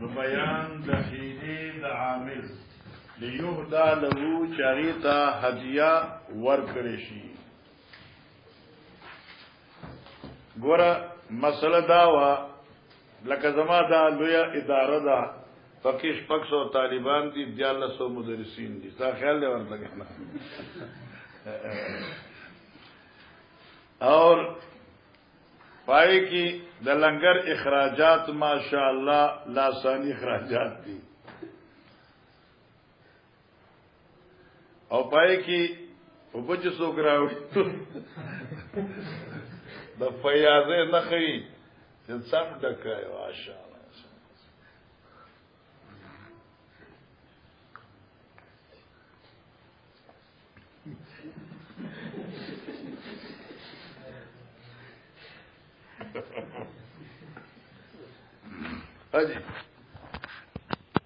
بیان د حیلې د عامل لیهدا له چاریتا هدیه ورکړي شي. ګوره مسله دا وا لکه زما دا لویا اداره ده پکې شپږ طالبان دي 1400 مدرسین دي تا خیال دی ورته کنه اور پای کی د لنگر اخراجات ماشاءالله لاسانی اخراجات دي او پای کی وبچ سوګراو د فیاضه نه خي چې سم ډکای ماشاءالله اجي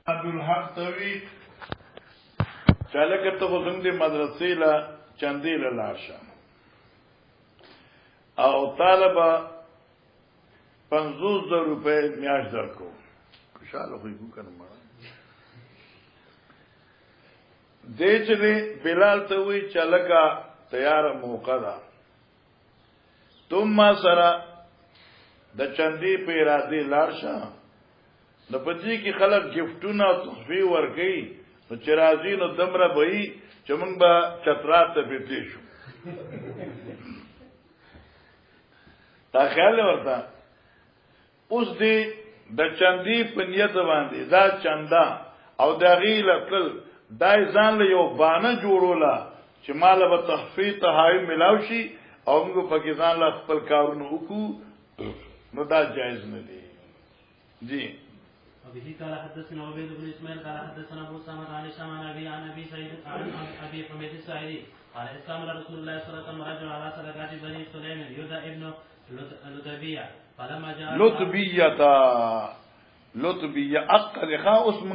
عبد الحق توي چاله کته وزنګ دي مدرسې لا چاندې لا لاشه او طالبہ 50000 روپے میاش درکو خوشاله خو یو کنه ما دې چې بلال ته وی چلکا تیار موقع ده تم ما سره د چندې په اراده لارشه د پدې کې خلک گیفټونه او تحفې ورکړي نو چې راځي نو دمره به چې موږ به چترات ته پیټې شو تا خیال ورته اوس دې د چندې په نیت باندې دا چندا او د غیله تل دای ځان له یو بانه جوړولا چې مال به تحفې تهاوی ملاو شي او موږ په کې ځان له خپل کارونه وکړو نو دا جایز نه دی جی. وبه قال حدثنا عبيد بن اسماعيل قال حدثنا ابو سامع عن هشام عن ابي سعيد عن ابي حميد الساعدي قال استعمل رسول الله صلى الله عليه وسلم رجل على صدقات بني سليم يهدى ابن لتبيه فلما جاء لتبيه اقل خا اسم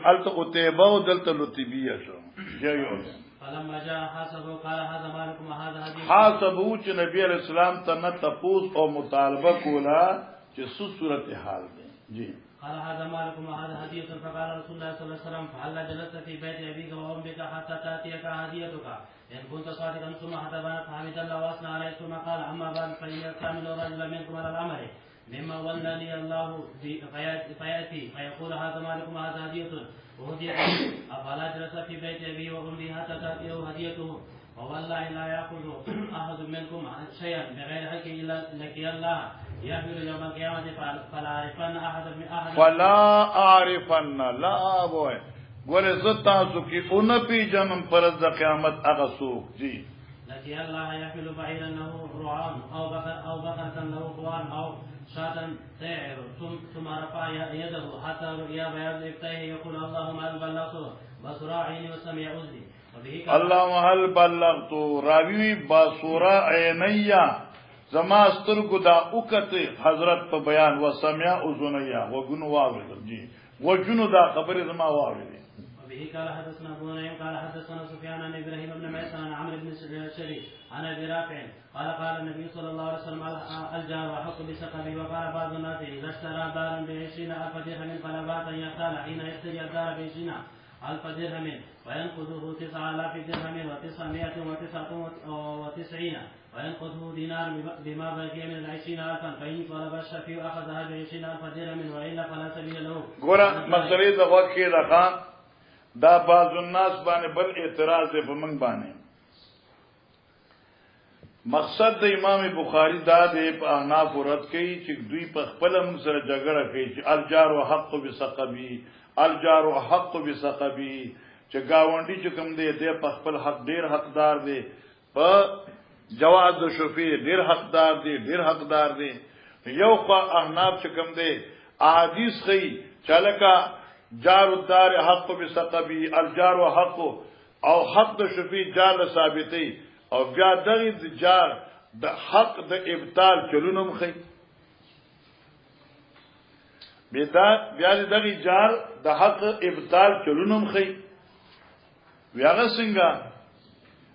التقتيبه ودلت لتبيه شو جايو فلما جاء حاسبه قال هذا مالكم وهذا هديه حاسبه چې نبی علیہ السلام ته تپوس او مطالبه کولا چې څه صورت حال دی جی. قال هذا مالكم وهذا هديه فقال رسول الله صلى الله عليه وسلم فهل جلست في بيت ابيك وامك حتى تاتيك هديتك ان كنت صادقا ثم حسبنك حمد الله واثنى عليه ثم قال اما بعد فان يستعمل رجلا منكم على الامر مما ولني الله فياتي فيقول هذا مالكم وهذا هديه وهديه افلا جلس في بيت ابي وامي حتى تاتيه هديته ووالله لا ياخذ احد منكم شيئا بغير حق الا لقي الله يحمل يوم القيامه فلا اعرفن احدا من احد فلا اعرفن لا بوئ ګوره زتا سو کی اون پی جنم پر د قیامت هغه سوق جی. لقي الله يحمل بعيرا له رعام او بقره له خوان او شاة سائر ثم رفع يده حتى رؤيا بياض افتيه يقول اللهم هل بلغت بصر عيني وسمع اذني اللهم هل بلغت راوی بصورا عینیا زما سترګو دا وکته حضرت په بیان و سمع اذنیا وګونو واورل جی وجنو دا خبره زما واورل. وبه قال حدثنا ابو نعيم قال حدثنا سفيان عن ابراهيم بن ميسر عن عمرو بن شريك عن ابي رافع قال النبي صلى الله عليه وسلم الجار وحق بسقبه وقال بعض الناس اذا اشترى دارا ب20,000 درهم فلا باس ان يختار حين يشتري الدار ب20,000 درهم وينقذه 9,000 درهم و999 وينقذه دينار بما بقي من 20,000 فإن طلب الشفيع أخذها ب20,000 درهم وإلا فلا سبيل له. ګوره مسلې د وخت کې راخا دا بعض الناس باندې بل اعتراض په موږ باندې مقصد د امام بخاری دا د احناف رد کوي چې دوی په خپل موږ سره جګړه کوي چې الجار حق بسقبی الجار حق بسقبی چې گاونډي چې کوم دی د خپل حق ډیر حقدار دی په جواز د شفیع ډیر حقدار دی ډیر حقدار دی. یو خو احناف چې کوم دی احادیث خي چلکا جار الدار حق بسقبی الجار حق او حق د شفیع جار ثابتي او بیا دغه جار د حق د ابطال چلونم خي بیا دغه جار د حق ابطال چلونم خي بیا څنګه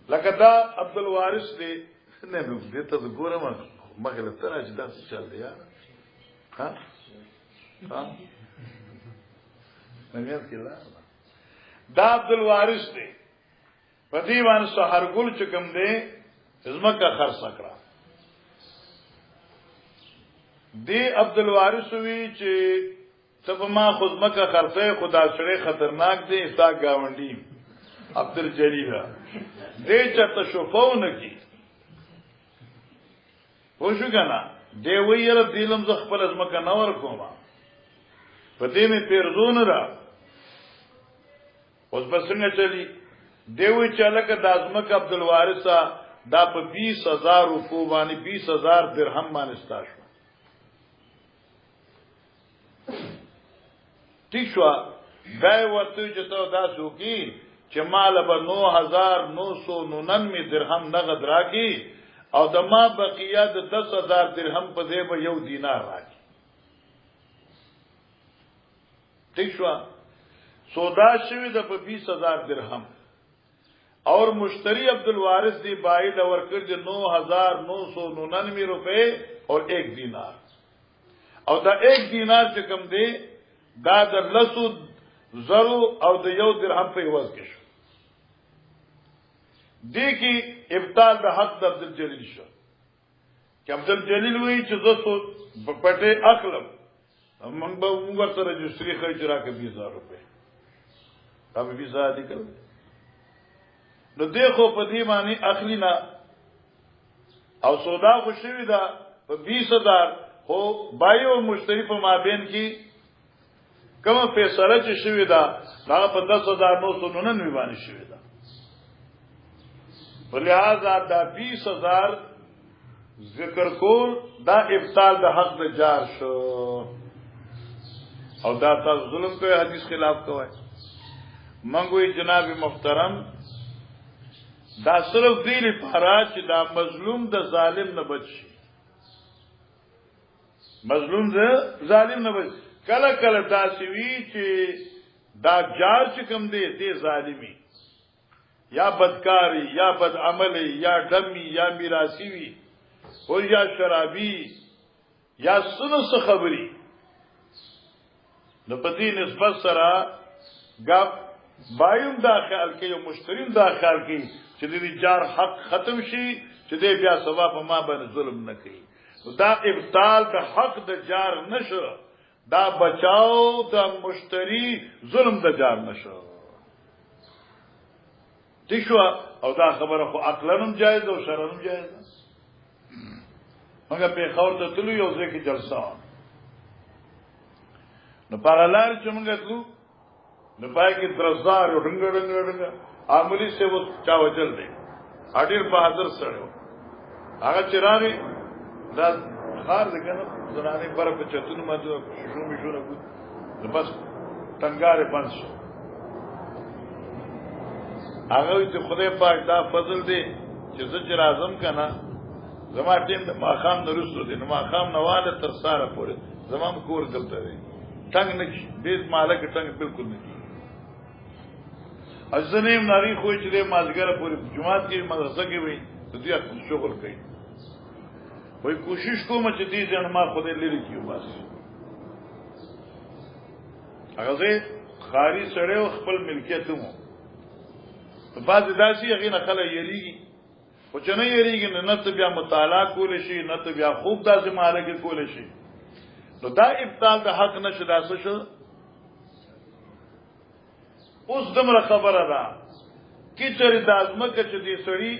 لکه دا عبد الوارث دی نه دې ته ګورم مګر تر چې دا څه چل دی ها نمیت کې دا عبد الوارث دی په دې باندې سحرګل چې کوم دی زمکه خرڅ کړه دی عبد الوارث وی چې تب ما خود مکه خرڅه خدا سره خطرناک دی اسا گاونډي عبد الجلیل دې چته شوفونه کی پوښو کنه دی ویل دیلم ز خپل زمکه نور کوما په دې می پیرزون را اوس بسنګ چلی دی وی چلکه د ازمکه عبد الوارث دا په 20000 روپو باندې 20000 درهم باندې استاشو ٹھیک شو دای ورته چې ته دا سوکی چې مال به 9999 درهم نغد راکی او د ما بقیه د 10000 درهم په ځای به 1 دینار راکی ٹھیک شو سودا شوی د په 20000 درهم اور مشتری عبد الوارث دی باید اور کړ د 9999 روپے اور 1 دینار او دا 1 دینار چې کوم دی دا د لسو زرو او د 1 درهم په عوض کې شو دی کی ابطال د حق د عبد الجلیل شو چې عبد الجلیل وی چې زسو پټه اخلم موږ به موږ سره رجستری خرج راکې 20000 روپے دا به 20000 دي کړل نو دیکھو په دې باندې اخلینا او سودا خو شوی دا په 20000 خو بایو مشتری په مابین کې کومه فیصله چې شوی دا هغه په 10999 باندې شوی دا په لحاظ دا 20000 ذکر کول دا ابطال د حق د جار شو او دا تاسو ظلم کوي حدیث خلاف کوي منګوي جناب محترم دا صرف دی لپاره چې دا مظلوم د ظالم نه بچي مظلوم د ظالم نه بچي کله کله داسې وی چې دا جار چې کوم دی دی ظالمي یا بدکاری یا بد عملی یا دمی یا میراثی وی او یا شرابی یا سنس خبری نو پدې نسبت سره غاب بایم دا خیال کوي او مشتریم دا خیال کوي چې دې جار حق ختم شي چې دې بیا سبا په ما باندې ظلم نه کوي دا ابطال د حق د جار نشو دا بچاو د مشتری ظلم د جار نشو تشوا او دا خبره خو عقلنم جایز او شرعنم جایز مګر په خور ته تلو یو ځکه جلسه نو پارالار چې موږ تلو نو پای کې درزار ډنګ عاملی سے وہ چا وجل دی اډیر بہادر سره هغه چرانی دا خار دغه زنانه پر په چتون ماته شروع مشوره کو بس ټنګاره بند شو هغه چې خدای پاک دا فضل دی چې زه اعظم کنا زما ټیم د ماخام نرسو دي نو ماخام نواله تر ساره پورې زمام کور دلته دی ټنګ نه دې مالک ټنګ بالکل نه ازنیم ناری خوې چې د مازګر پورې جمعات کې مدرسه کې وي ته دې شغل کوي وای کوشش کوم چې دې ځن ما خدای لري کیو بس هغه زه خاري سره خپل ملکیت مو په بعض داسي هغه نه خلک یریږي او چې نه یریږي نه ته بیا مطالعه کول شي نه ته بیا خوب داسې مالک کول شي نو دا ابطال د حق نشه داسه شو اوس دمره خبره ده کی چری د ازمکه چې دې سړی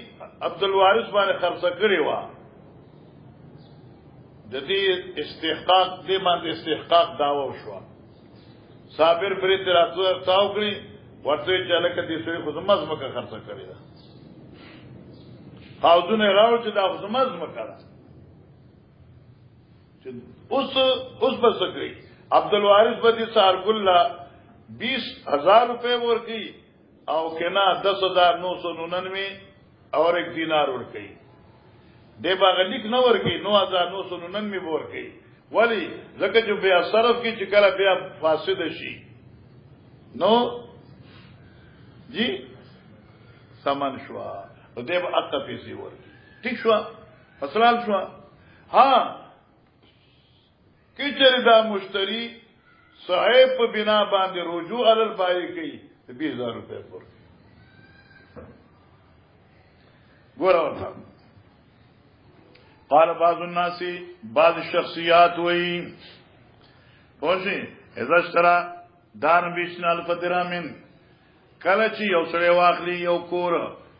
عبد الوارث باندې خرڅه کړی و د دې استحقاق دې باندې استحقاق داوا شو صابر پرې تراتو تاو کړی ورته چې لکه دې سړی خو زمزمکه خرڅه کړی ده خاوزونه راو چې دا زمزمکه ده چې اوس بس کړی عبد الوارث بدی سارګل 20000 روپے ورکی او کنا 10999 اور 1 دینار ورکی دے باغ لیک نو ورکی 9999 ورکی ولی زکه جو بیا صرف کی چکلا بیا فاسد شي نو جی سامان شوا دے با اقا پیسی ورکی ٹھیک شوا فصلال شوا ہاں کی چری دا مشتری صحیح په بنا باندې رجوع علی البای کوي 20000 روپے پر ګور اوته قال بعض الناس بعض الشخصيات وي پوښي اذا اشترى دار بیشن الف درهم کله چې یو سره واخلي یو کور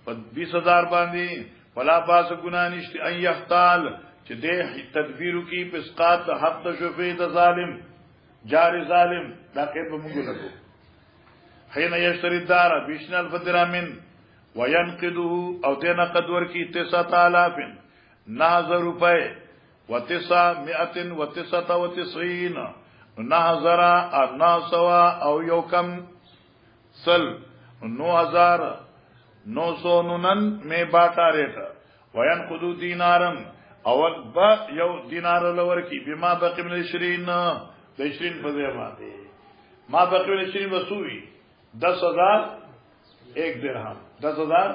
په 20000 باندې ولا باس ګنا نشته ان يختال چې دې تدبیر کی په اسقاط حق د شفیع د ظالم جاری ظالم دا کې په موږ لګو حين يشتري الدار بیشن الف درهم وينقده او دنا قدور کی 9000 9000 روپے و999 9000 او یو کم سل 9999 میں باٹا ریٹ وینقدو دینارن اول با یو دینار لور کی بما بقی من 20 20 فضیماتی ما بقی من 20 وسوی 10000 ایک درہم 10000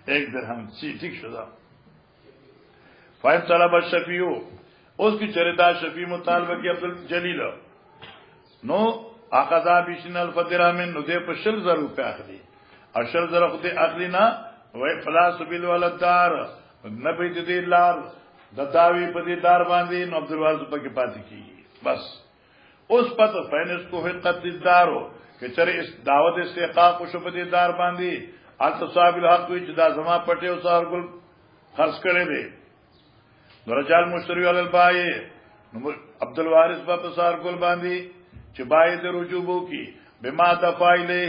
ایک درہم ٹھیک شدہ فائن طلب الشفیع اس کی چرتا شفیع مطالبہ کی عبدالجلیل نو اقضا بیشن الف درهم نو دے پر 10000 روپے اخلی اور 10000 خود اخلی نا وی فلا سبیل والدار نبی دی لار دداوی پدی دار باندی نو عبدالوارد پاکی پاتی کی بس اس پتہ فین اس کو حقت دارو کہ چرے اس دعوت استحقاق کو شپدی دار باندی التصاب الحق وی جدا زما پٹے او سار گل خرچ کرے دے درجال مشتری علی البای عبدالوارث با سار گل باندی چې باید رجوع کی بما دفایله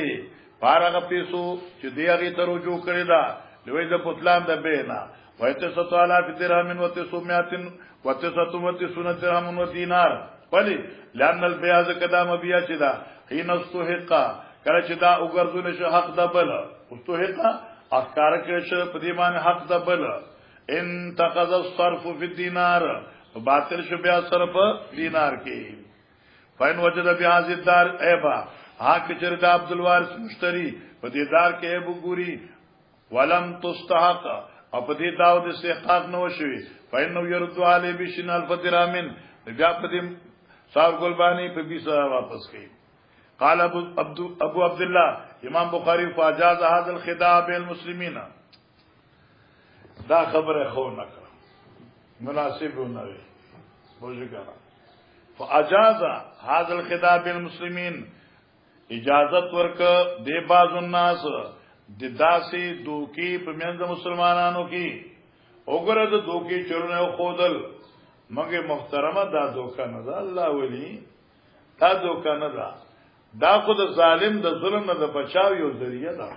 فارغ پیسو چې دیغه ته رجوع کړی دا دوی د پتلان د بینا وایته ستوالا درهم و 999 درهم و دینار بلی لان البیاض قدام بیا چې دا حين استحق کله چې دا وګرځول شي حق د بل استحق افکار کې شي په دې باندې حق د بل ان تقضى الصرف في الدينار باطل شو بیا صرف دینار کې فین وجد بهذه الدار ایبا حق چرته عبدالوارث مشتری په دې دار کې ایب ګوري ولم تستحق او په دې داود استحقاق نو شوی فین نو يرد علی بشن الف درهم بیا په دې صاحب ګلبانی په 20 واپس کړي قال ابو عبد الله امام بخاری فاجاز هذا الخداع بين المسلمين دا خبره خو نه کړ مناسب نه وي بوجګا فاجاز هذا الخداع بين المسلمين اجازت ورک دی باز الناس د داسي دوکي په منځ مسلمانانو کې وګوره د دوکي چرونه خودل مګه محترمه دا دوکا نه ده الله ولی دا دوکا نه ده دا خود ظالم د ظلم نه بچاو یو ذریعہ ده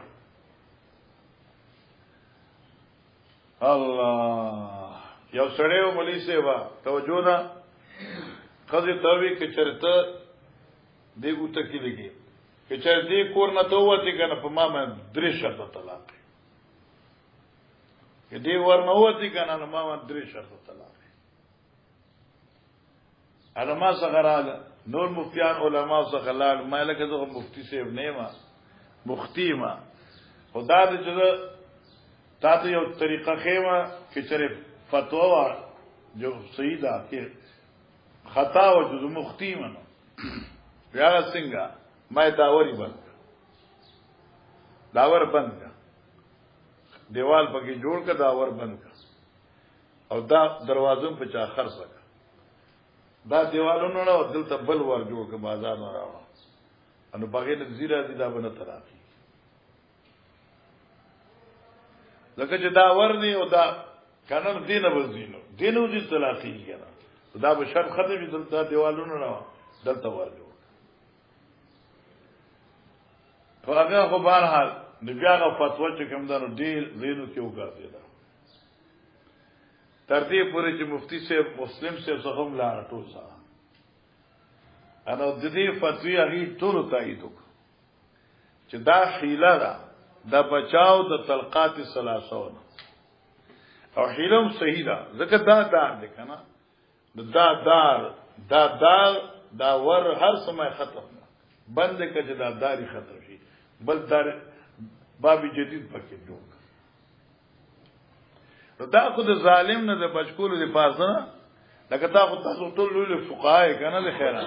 الله یو سړیو ملي سیوا توجه ده خزي توي کې چرته دیګو تکي لګي چې چرته کور نه توته کنه په ما مې درې شرط طلاق کې دی ورنه وته کنه نو ما درې شرط طلاق علما صغراله نور مفتیان علما صغلال مالک زغه مفتی سیب نیما مفتی ما خدا دې چې تاسو یو طریقه خېما چې چرې فتوا جو صحیح ده کې خطا او جو مفتی منو بیا څنګه ما داوري بند داور بند کا دیوال پکې جوړ کا داور بند کا او دا دروازو په چا خرڅ کا دا دیوالونو نه دلته بل ور جوړ کا بازار نه راو انو پکې د زیرا دي دا بنه ترافي لکه چې دا ور نه او دا کنه دینه وزینو دینو دي تلاقی کړه دا به شرط ختم دلته دیوالونو نه دلته ور جوړ فهغه خو بهر حال د بیاغه فتوا چې کوم دانو ډیر زینو کې وګرځیدا تر دې پورې چې مفتی صاحب مسلم صاحب څخه لاړ ټول سره انا د دې فتوی هغه ټول تایید وکړ چې دا حیله ده د بچاو د طلقات ثلاثون او حیلم صحیح ده ځکه دا دار ده کنه دا ور هر سمه ختم بند کړه دا داری ختم شي بل دار باب جدید پکې جوړ دا خود ظالم نه د بچکول د پاسه لکه تاسو ټول لوی فقهای کنه له خیره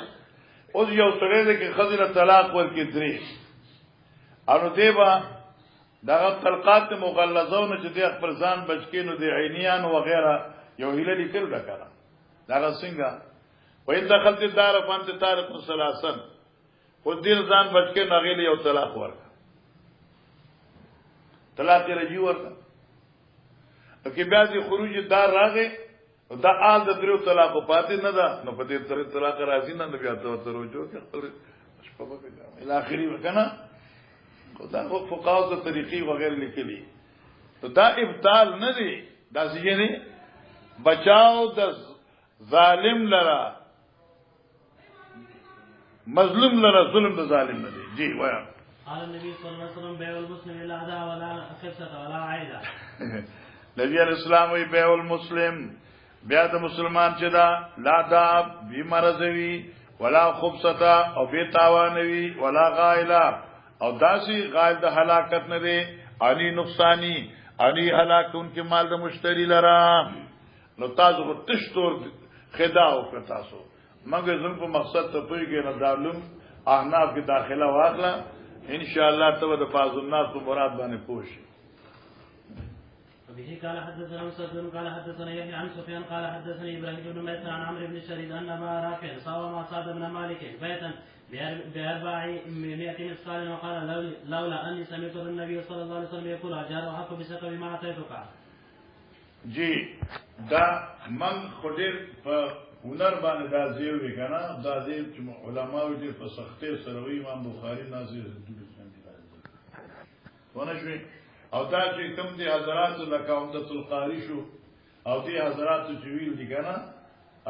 اوس یو سره دې کې خزر طلاق ورکې درې انو دیبا دا طلقات مغلظون چې د خپل ځان بچکینو دي عینیان و غیره یو هله لیکل دا کړه دا څنګه وین دخلت الدار فانت طارق ثلاثن خو دې ځان بچکې نغیل یو طلاق ورکړه طلاق رجی ورکړه کې بیا دې خروج دار راغې دا آل د درو طلاق پاتې نه ده نو په دې تر طلاق راځي نه بیا ته تروجو کې خپل شپه په الاخري وکنه خدا خو فقاهه د طریقې وغیرہ لیکلي تو دا ابطال نه دی دا ځینې بچاو د ظالم لرا مظلوم لرا ظلم د ظالم نه دی جی وایا قال النبي صلى الله عليه وسلم بيع المسلم لا عدا ولا خبثه ولا عيدا نبی علیہ السلام وی بیع المسلم بیا د مسلمان چې دا لا دا بی مرزوی ولا خبثه او بی تاوانوی ولا غائلا او داسی غائل د هلاکت نه دی علی نقصانی علی هلاکون کې مال د مشتری لرا نو تاسو په تشتور خدا او په تاسو مګر زم په مقصد ته پویږي نه دالم احناف کې داخله واخلا ان شاء الله ته د فاز الناس په مراد باندې پوښي به قال حدثنا مسدد قال حدثنا يحيى عن سفيان قال حدثني ابراهيم بن ميسر عن عمرو بن شريد ان ابا رافع صار مع سعد بن مالك بيتا ب400 مثقال وقال لولا اني سمعت النبي صلى الله عليه وسلم يقول اجار وحق بسقب ما اعطيتك جی دا من خودر په هنر باندې دا زیو وی کنه دا زیو چې علماء دې په سختي سره امام بخاری نازل ونه شوي او دا چې کوم دي حضرات لکه عمدۃ القاری شو او دي حضرات چې ویل دي کنه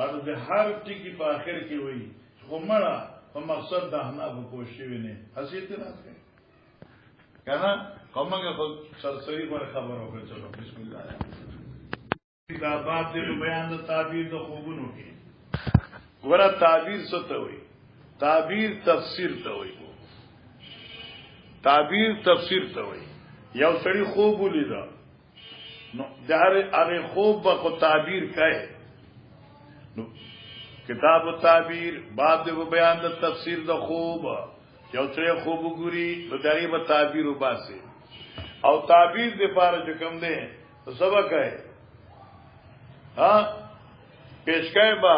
او د هر ټکی په اخر کې وایي خو مړه په مقصد د احناف کوشش ویني حسیت نه کوي کنه کومه خو سرسری پر خبر وکړه چلو بسم الله دا باب دې بیان د تعبیر د خوبونو کې ورته تعبیر څه ته وایي تعبیر تفسیر ته وایي تعبیر تفسیر ته وایي یو سړی خوب ولیدا نو د هغه خوب په تعبیر کوي نو کتاب التعبیر باب د بیان د تفسیر د خوب یو سړی خوب ګوري نو دغه په تعبیر وباسي او تعبیر د پاره چې کوم دی سبق ہے ها پیشکای با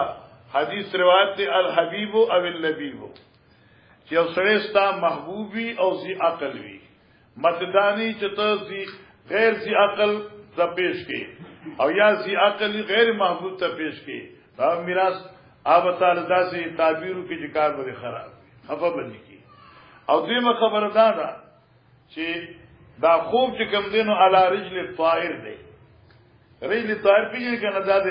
حدیث روایت الحبیب او اللبیب چې یو سړی ستا محبوبي او ذی عقل وي متدانی چته غیر ذی عقل ته پیش کی او یا ذی عقل غیر محبوب ته پیش کی دا میراث اب تعالی داسې تعبیرو کې چې کار به خراب خفه بندي کی او دیمه خبره ده چې دا خوب چې کم دینو علی رجل الطائر دی رجل الطائر پیږي کنه دا د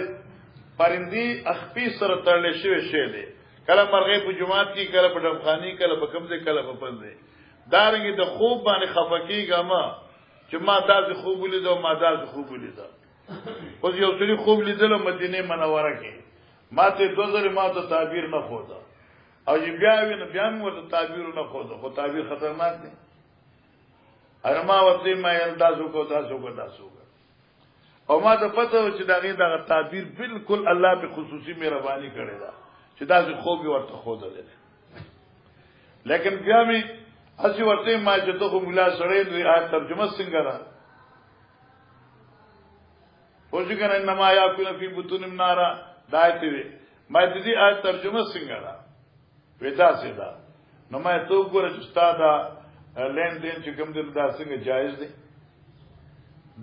پرندی اخپی سره تړل شوی شی دی کله مرغې په جماعت کې کله په ډبخانی کله په کمزې کله په پنځه دارنګه د خوب باندې خفقېګه ما چې ما داسې خوب ولیدو ما داسې خوب ولیدو اوس یو څلي خوب لیدل مدینه منوره کې ما ته دوزره ما ته تعبیر نه خوده او بیا وینم بیا موږ ته تعبیر نه خوده خو تعبیر خطرناک دی ارما وته ما اندازو کو تاسو او ما ته پته و چې دغه تعبیر بالکل الله په خصوصي مهرباني کړی دا چې داسې خوب ورته خوده دي لیکن بیا می اسی ورته ما چې ته مولا سره دې آیت ترجمه څنګه را پوښتنه کنه انما یاکل فی بطون النار دایته وی ما دې آیت ترجمه څنګه را ودا سیدا نو ما ته وګوره چې استاد لین دین چې کوم دې دا څنګه جایز دی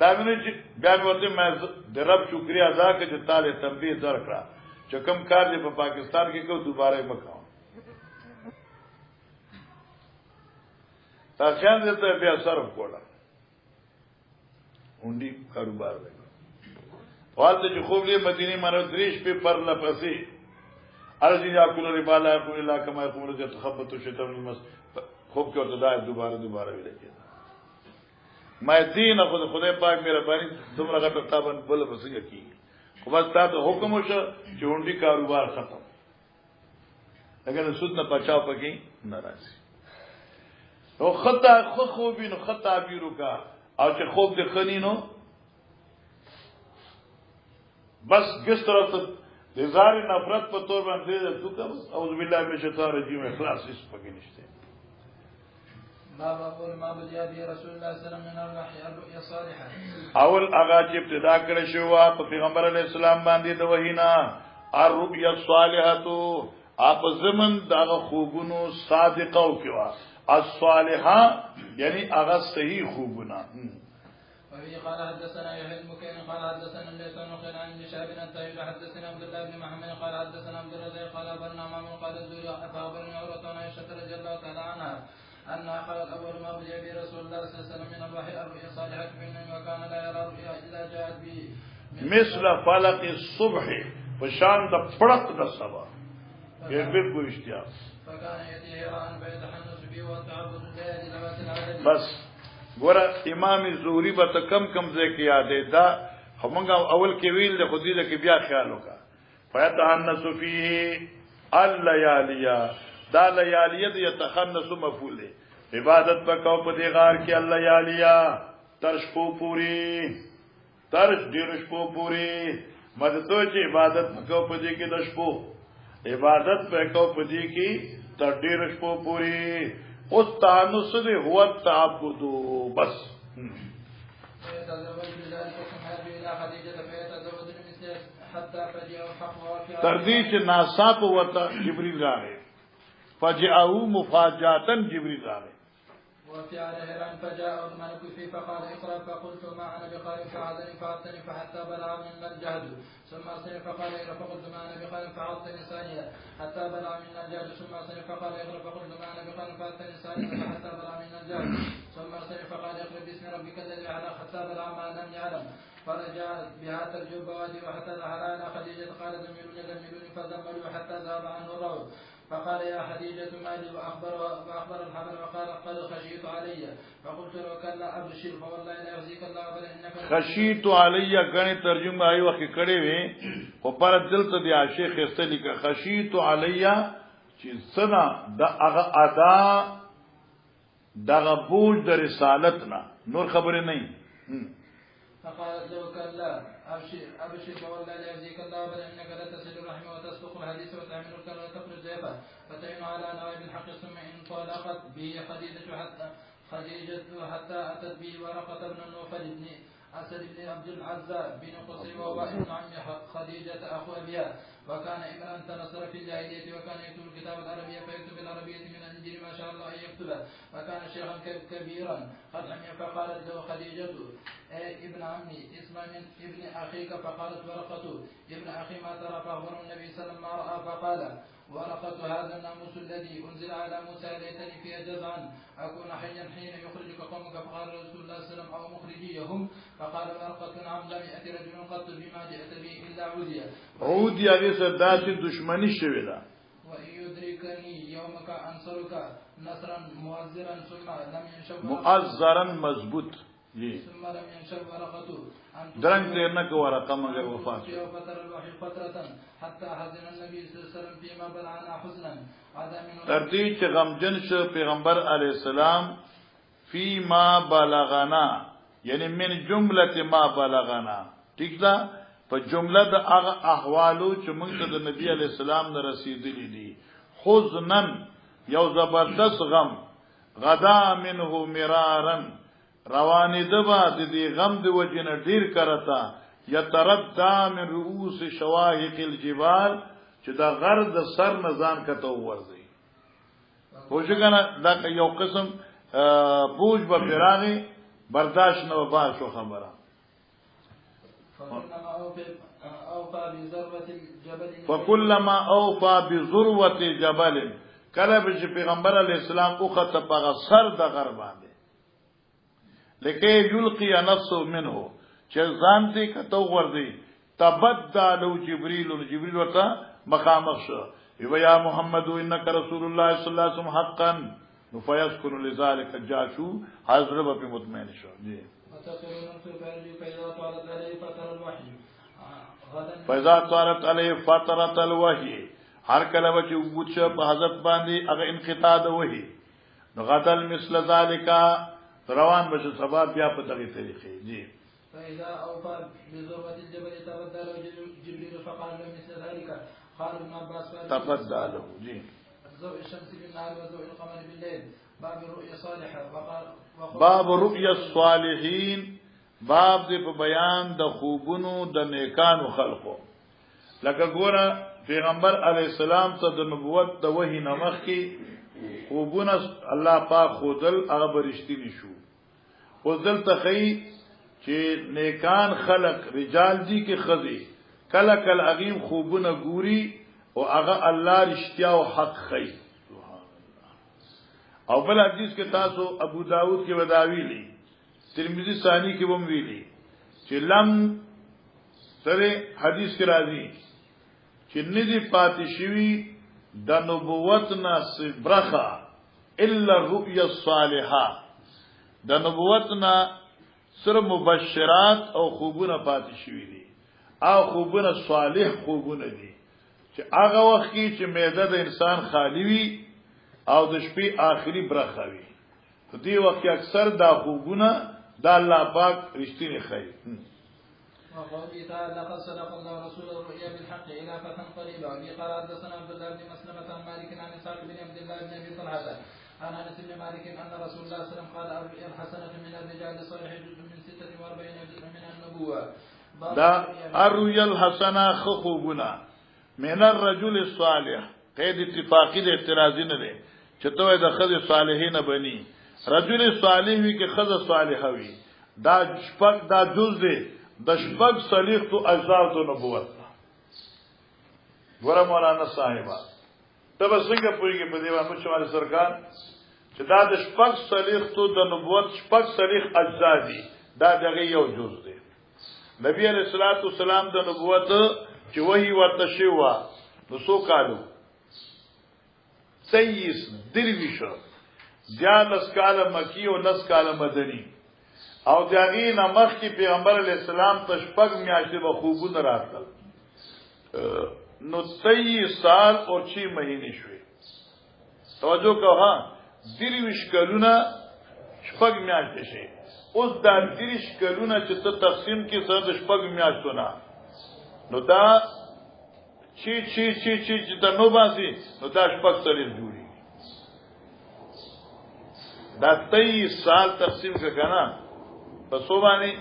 دا مې چې بیا ورته ما د رب شکریا ادا کړ چې تعالی تنبیه درکړه چې کوم کار دې په پاکستان کې کو دوباره مکو تا خیال دیتا ہے بیا صرف کولا انڈی کاروبار لگا والتا جو خوب لیے مدینی مانو دریش پہ پر لپسی عرضی یاکل ربالا یقول اللہ کما یقول رضی تخبتو شیطان المس خوب کیا ہوتا دائے دوبارہ بھی لگے میں دین خود خدای پاک میرا بانی تم رگا تابن بل بسی کی بس تا تو حکم ہوشا جو انڈی کاروبار ختم لیکن سود نہ پچاو پکی ناراضی نو خطا خوبی نو خطا بیرو کا او چې خوب د خنینو بس کس طرح ته د ظاهر نفرت په تور باندې تو کوم اعوذ بالله من الشیطان الرجیم اخلاص اس پکې نشته. باب اول ما بدأ به رسول الله صلی الله علیه وسلم من الوحی الرؤیا الصالحه. اول هغه چې ابتدا کړی شو په پیغمبر علی السلام باندې د وحینا الرؤیا الصالحه اپ زمن دغه خوبونو صادقه او کوا الصالحه یعنی هغه صحیح خوبونه. وفي قال حدثنا يحيى المكين قال حدثنا الليث بن خير عن شهاب بن الطيب حدثنا عبد الله بن محمد قال حدثنا عبد الرزاق قال اخبرنا معمر قال الزهري اخبرني عروه عن عائشه رضي الله تعالى عنها انها قالت اول ما بدأ به رسول الله صلى الله عليه وسلم من الوحي الرؤيا الصالحه فانه وكان لا يرى رؤيا الا جاءت به مثل فلق الصبح فشان د پړق د سبا یہ بالکل اشتیا فكان يأتيه راء فيتحنس به والتعبد الليالي ذوات العدد. بس ګوره امام زهری به کم ځای کې یادې دا همغه اول کې ویل د خودی له کې بیا خیال وکړه فیتحنس فيه الليالي دا لیالیه یتخنس مفعول دی عبادت وکاو په دې غار کې الليالي تر شپو پوری تر ډیر شپو پوری مدته چې عبادت وکاو په دې کې د شپو عبادت وکاو په دې کې تر ډیر شپو پوری اوس تانس دی هو تعبد بس. تر دې چې ناصاب ورته جبريل راغی فجاءه مفاجاتا جبريل راغی وفي على هران فجاء الملك فيه فقال اقرأ فقلت ما أنا بقارئ فعظني فعظتني فحتى بلغ منا الجهد ثم أرسلني فقال اقرأ فقلت ما أنا بقارئ فعظتني ثانية حتى بلغ منا الجهد ثم أرسلني فقال اقرأ فقلت ما أنا بقارئ فعظتني ثانية حتى بلغ منا الجهد ثم أرسلني فقال اقرأ باسم ربك الذي خلق حتى بلغ ما لم يعلم فرجع بها ترجو بوادي وحتى ظهر على خديجة قال زملوني فزملوا حتى ذهب عنه الروع فقال يا خديجة مالي وأخبر الحبل وقال قد خشيت علي فقلت له كلا أبشر فوالله لا يخزيك الله بل إنك خشيت علي غني ترجمه آی وخت کړي وي او پر دلته دی عاشق استلی کا خشيت علي چې سنا د هغه ادا دغه بوج د رسالت نه نور خبره نه. فقالت له كلا أبشر فوالله لا يخزيك الله بل إنك لا تصل الرحم وتصدق الحديث وتعمل الكلام وتخرج ضيفا فتعين على نوائب الحق ثم انطلقت به خديجة حتى أتت به ورقة بن النوفل بن أسد بن عبد العزى بن قصي وهو ابن عم خديجة أخو أبيها وكان امرأ تنصر في الجاهلية وكان يكتب الكتاب العربية فيكتب العربية من الإنجيل ما شاء الله أن يكتبه وكان شيخا كبيرا قد عمي فقالت له خديجة ابن عمي اسم من ابن أخيك فقالت ورقة ابن أخي ما ترى فأخبر النبي صلى الله عليه وسلم ما رأى فقال ورقة هذا الناموس الذي أنزل على موسى ليتني فيها جزعا أكون حيا حين يخرجك قومك فقال رسول الله صلى الله عليه وسلم أو مخرجيهم فقال ورقة نعم لم يأتي رجل قط بما جئت به إلا عودي هغه سرداسي دشمنی شوی دا وإن يدركني يومك أنصرك نصرا مؤزرا ثم لم ينشب مؤزرا مضبوط جی ثم لم ينشب ورقته درنگ دیر نہ کہ ورقہ مگر وفات فتر الوحي فترة حتى حزن النبي صلى الله عليه وسلم فيما بلعنا حزنا تردی چې غمجن شو پیغمبر علی السلام فيما بلغنا یعنی من جمله ما بلغنا ٹھیک ده په جمله د هغه احوالو چې موږ ته د نبی علی السلام نه رسیدلې دي حزنن یو زبردست غم غدا منه مرارا رواني دبا د دې غم د وجنه ډیر کرتا یتردا من رؤوس شواهق الجبال چې دا غر د سر نزان کته ورځي خوشګنه دا یو قسم بوج به فراغي برداشت نه وبا شو خبره فكلما اوفى بذروه جبل کله چې پیغمبر علی السلام او خطه په سر د غر باندې لکه یلقي نفسه منه چې ځان دې کته ورځي تبدل جبريل ورته مخامخ شو یا محمد انك رسول الله صلی الله علیه وسلم حقا فيسكن لذلك جاشو حضرت په مطمئن شو جی فاذا طارت عليه فتره الوحي هر کله چې وګچ په حضرت باندې هغه انقطاع د وحي غدل مثل ذلك روان بشه سبب بیا په دغه طریقې جی فإذا أوفى بذروة الجبل تبدله جبريل فقال له مثل ذلك. قال ابن عباس تبدله جی ضوء الشمس بالنهار وضوء القمر بالليل. باب الرؤيا صالحة. باب رؤيا الصالحین باب دې په بیان د خوبونو د نیکانو خلقو. لکه ګوره پیغمبر علی السلام ته د نبوت د وحی نمخ کې خوبونه الله پاک خودل هغه برشتي شو. خودل تخی چې نیکان خلق رجال دي کې خزي کله کله عظیم خوبونه ګوري او هغه الله رښتیا او حق خي. او بل حدیث کې تاسو ابو داود کې وداویلی ترمذی ثانی کې هم ویلي چې لم سره حدیث کې راځي چې ندی پاتې شوی د نبوت نه برخه الا الرؤيا الصالحه. د نبوت نه سره مبشرات او خوبونه پاتې شوی دي او خوبونه صالح خوبونه دي چې هغه وخت کې چې معده د انسان خالی وي او د شپې آخري برخه وي. په دې وخت کې اکثر دا خوبونه دا الله پاک رښتینی خیر. وقوله تعالى لقد صدق الله رسول الرؤيا بالحق الى فتى قريبا. وفي قال حدثنا عبد الله بن مسلمة عن مالك عن اسحاق بن عبد الله بن ابي طلحة عن انس بن مالك ان رسول الله صلى الله عليه وسلم قال الرؤيا الحسنة من الرجال الصالح جزء من 46 جزء من النبوة. دا الرؤيا الحسنة خوبنا من الرجل الصالح قید اتفاقی د اعتراضی نه دی چې ته د خځې صالحین بني رجل صالح وی کې خځه صالحه وي دا شپږ دا جز دی د شپږ صالح تو اجزاء د نبوت. ګوره مولانا صاحبہ ته به څنګه پوهیږي په دې باندې چې مال سرکار چې دا د شپږ صالح تو د نبوت شپږ صالح اجزاء دي دا دغه یو جز دی. نبی علیہ الصلوۃ والسلام د نبوت چې وਹੀ ورته شوی نو سو کالو 23 درویشو دیالس کال مکی او لس کال مدنی او داغی نمخ کی پیغمبر علیہ السلام تشپک میاشتی با خوبون راتل نو 23 سال او 6 مہینے شوی. توجہ کہ ہاں درویش کلونا شپک میاشتی شوی اوس دا درویش کلونا چه تقسیم کی سر شپک میاشتونا نو دا چی تا نو باسی نو دا شپک سلیخ جوڑی دا 23 سال تقسیم کا کنا پسو بانی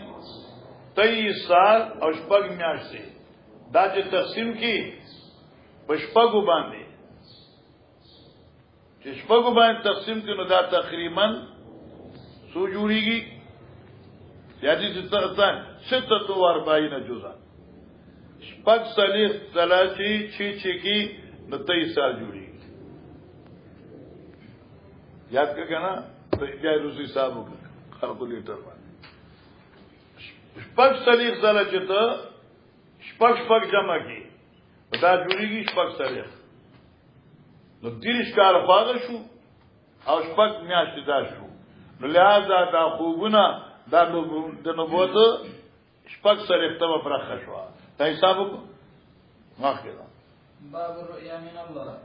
23 سال او شپک میاشتی دا چه تقسیم کی پشپکو باندی چه شپکو باندی تقسیم کی نو دا تقریبا سو جوڑی گی یادی چه 46 جزا شپک سلیخ تلاشی چی کی نو 23 سال جوڑی گی. یاد کر کے نا جائے روسی صاحب ہو کیلکولیٹر میں شپک سلیخ سالا چیتا شپک جمع کی دا جوڑی گی شپک سلیخ نو دیرش کار خواغ شو او شپک میاشت دا شو نو لہذا دا خوبونا دا نبوت شپک سلیخ تبا پرخ شوا تا حسابو کو ماخی دا باب الرؤيا من الله.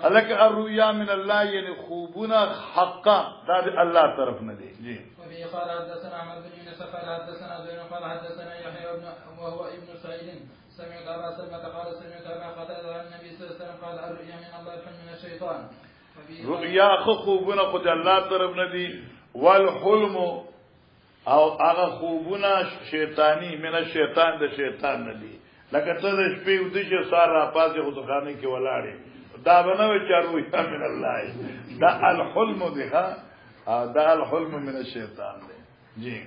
الک الرؤیا من الله یعنی خوبنا حقا دا الله طرف نه دی. جی وفي قال حدثنا احمد بن يونس قال حدثنا زين قال حدثنا يحيى بن وهو ابن سعيد سمعت ابا سلمة قال سمعت ابا قتادة عن النبي صلى الله عليه وسلم قال الرؤيا من الله الحلم من الشيطان. رؤیا خوبنا خود الله طرف نه دی والحلم او هغه خوبنا شیطانی من الشیطان د شیطان نه دی. لکه ته د شپې ودی چې سار را پاتې خو دکانې کې ولاړې دا بنوي چې رؤیا من الله دا الحلم دی ها دا الحلم من الشیطان دی. جی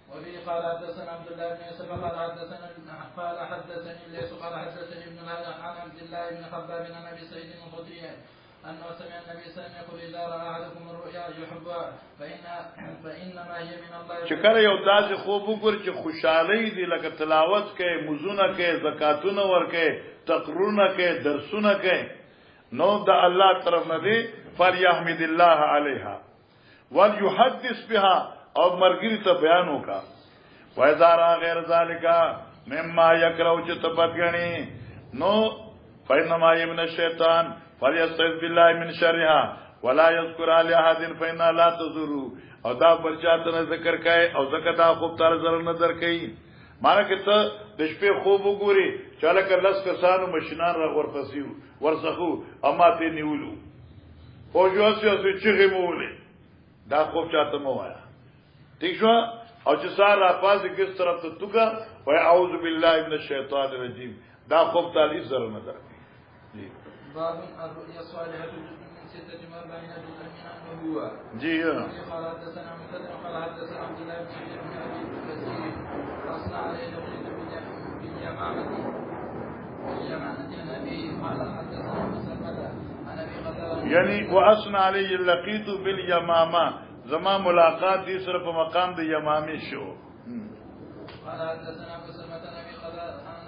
وفي قال حدثنا عبد الله بن يوسف قال حدثني ليس قال حدثني ابن هذا عن عبد الله بن خباب عن ابي سعيد الخدري انه سمع النبي صلى الله عليه وسلم يقول اذا راى احدكم الرؤيا يحبها فانما هي من الله. چې کله یو داسې خوب وګوري چې خوشحالي دی لکه تلاوت کوي مزونه کوي زکاتونه ورکوي تقرونه کوي درسونه کوي نو د الله طرف نه دی فليحمد الله عليها وليحدث بها او مرګري ته بیان وکا وایذارا غیر ذالک مما یکرو چې تبدغنی نو فینما من الشیطان فلیستعذ بالله من شرها ولا يذكر علی احد فإن لا تضروا او دا برچاته نه ذکر کای او زکه دا خوب تر زر نظر کای معنی که ته د شپې خوب وګوري چاله کلس کسانو مشینان را ورخصیو ورسخو اما ته نیولو او جو اسې چې موله دا خوب چاته مو وایا ٹھیک شو او چې سار را پاسه کس طرف ته توګه و اعوذ بالله من الشیطان الرجیم دا خوب تعالی زر نظر جی باب الرؤيا الصالحة من 46 جزءا من النبوة جی قال حدثنا مسدد قال حدثنا عبد الله بن سعيد بن ابي كثير اصنع عليه باليمامة النبي قال حدثنا مسدد عن ابي قتادة یعنی واصنع علی لقیت بالیمامه زما ملاقات دې سره په مقام د یمامه شو قال حدثنا ابو سلمة عن